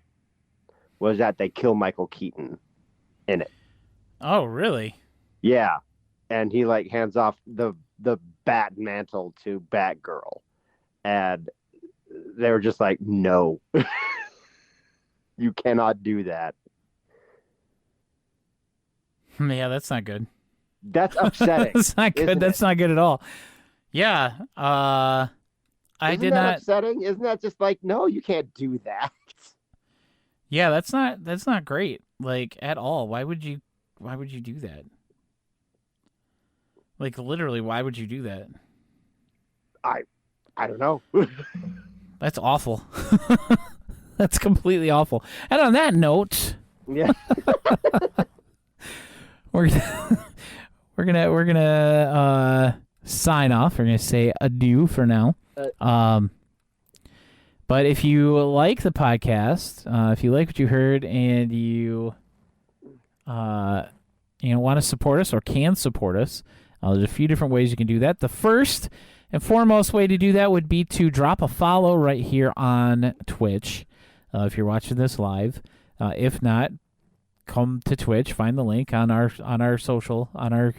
was that they kill Michael Keaton in it. Oh, really? Yeah, and he like hands off the bat mantle to Batgirl, and they were just like, no. You cannot do that. Yeah, that's not good. That's upsetting. That's not good. That's not good at all. Yeah. I Isn't did that not. upsetting? Isn't that just like, no, you can't do that? Yeah, that's not great. Like, at all. Why would you do that? Like, literally, why would you do that? I don't know. That's awful. That's completely awful. And on that note, Yeah. we're sign off. We're gonna say adieu for now. But if you like the podcast, if you like what you heard, and you want to support us or can support us, there's a few different ways you can do that. The first and foremost way to do that would be to drop a follow right here on Twitch if you're watching this live. If not, come to Twitch, find the link on our social, on our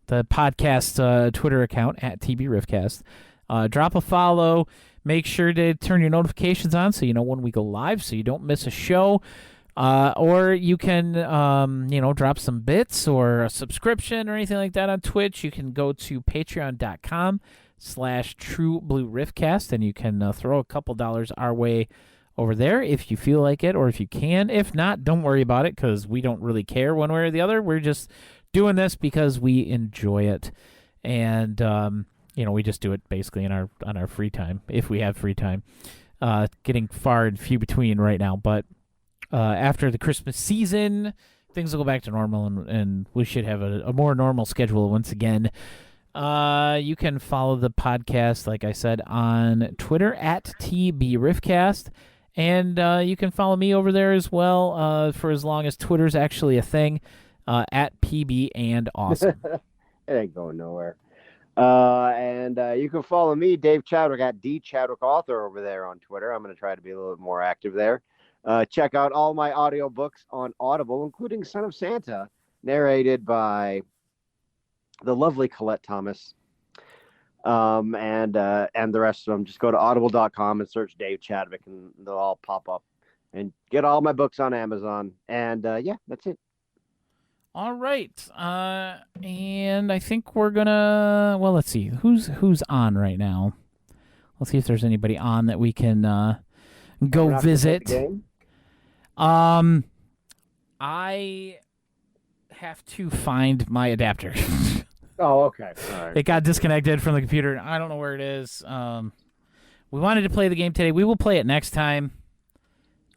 the podcast Twitter account at TBRiffCast. Drop a follow. Make sure to turn your notifications on so you know when we go live, so you don't miss a show. Or you can, drop some bits or a subscription or anything like that on Twitch. You can go to patreon.com/TrueBlueRiffCast, and you can throw a couple dollars our way over there if you feel like it or if you can. If not, don't worry about it, because we don't really care one way or the other. We're just doing this because we enjoy it. And, we just do it basically on our free time, if we have free time. Getting far and few between right now, but after the Christmas season, things will go back to normal, and we should have a more normal schedule once again. You can follow the podcast, like I said, on Twitter at TBRiffCast, and you can follow me over there as well for as long as Twitter's actually a thing, at PB and Awesome. It ain't going nowhere. And you can follow me, Dave Chadwick, at D Chadwick Author over there on Twitter. I'm going to try to be a little bit more active there. Check out all my audiobooks on Audible, including Son of Santa, narrated by the lovely Colette Thomas. And the rest of them, just go to audible.com and search Dave Chadwick, and they'll all pop up. And get all my books on Amazon. And that's it. All right. And I think we're gonna. Well, let's see who's on right now. Let's see if there's anybody on that we can go visit. I have to find my adapter. Oh, okay. All right. It got disconnected from the computer. I don't know where it is. We wanted to play the game today. We will play it next time.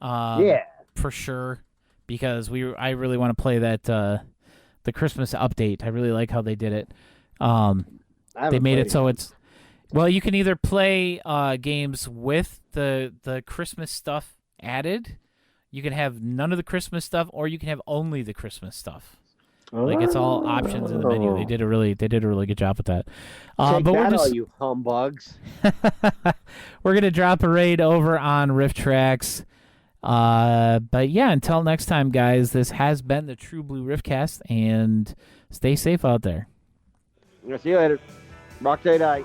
Yeah, for sure, because I really want to play that the Christmas update. I really like how they did it. They made it so it's. Well, you can either play games with the Christmas stuff added. You can have none of the Christmas stuff, or you can have only the Christmas stuff. Like, it's all options in the menu. They did a really good job with that. Take but that, all you humbugs. We're gonna drop a raid over on RiffTrax. But yeah, until next time, guys. This has been the True Blue Riffcast, and stay safe out there. I'll see you later. Rock Day Night.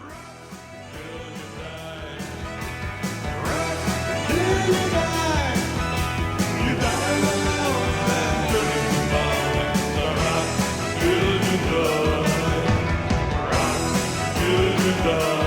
Rock,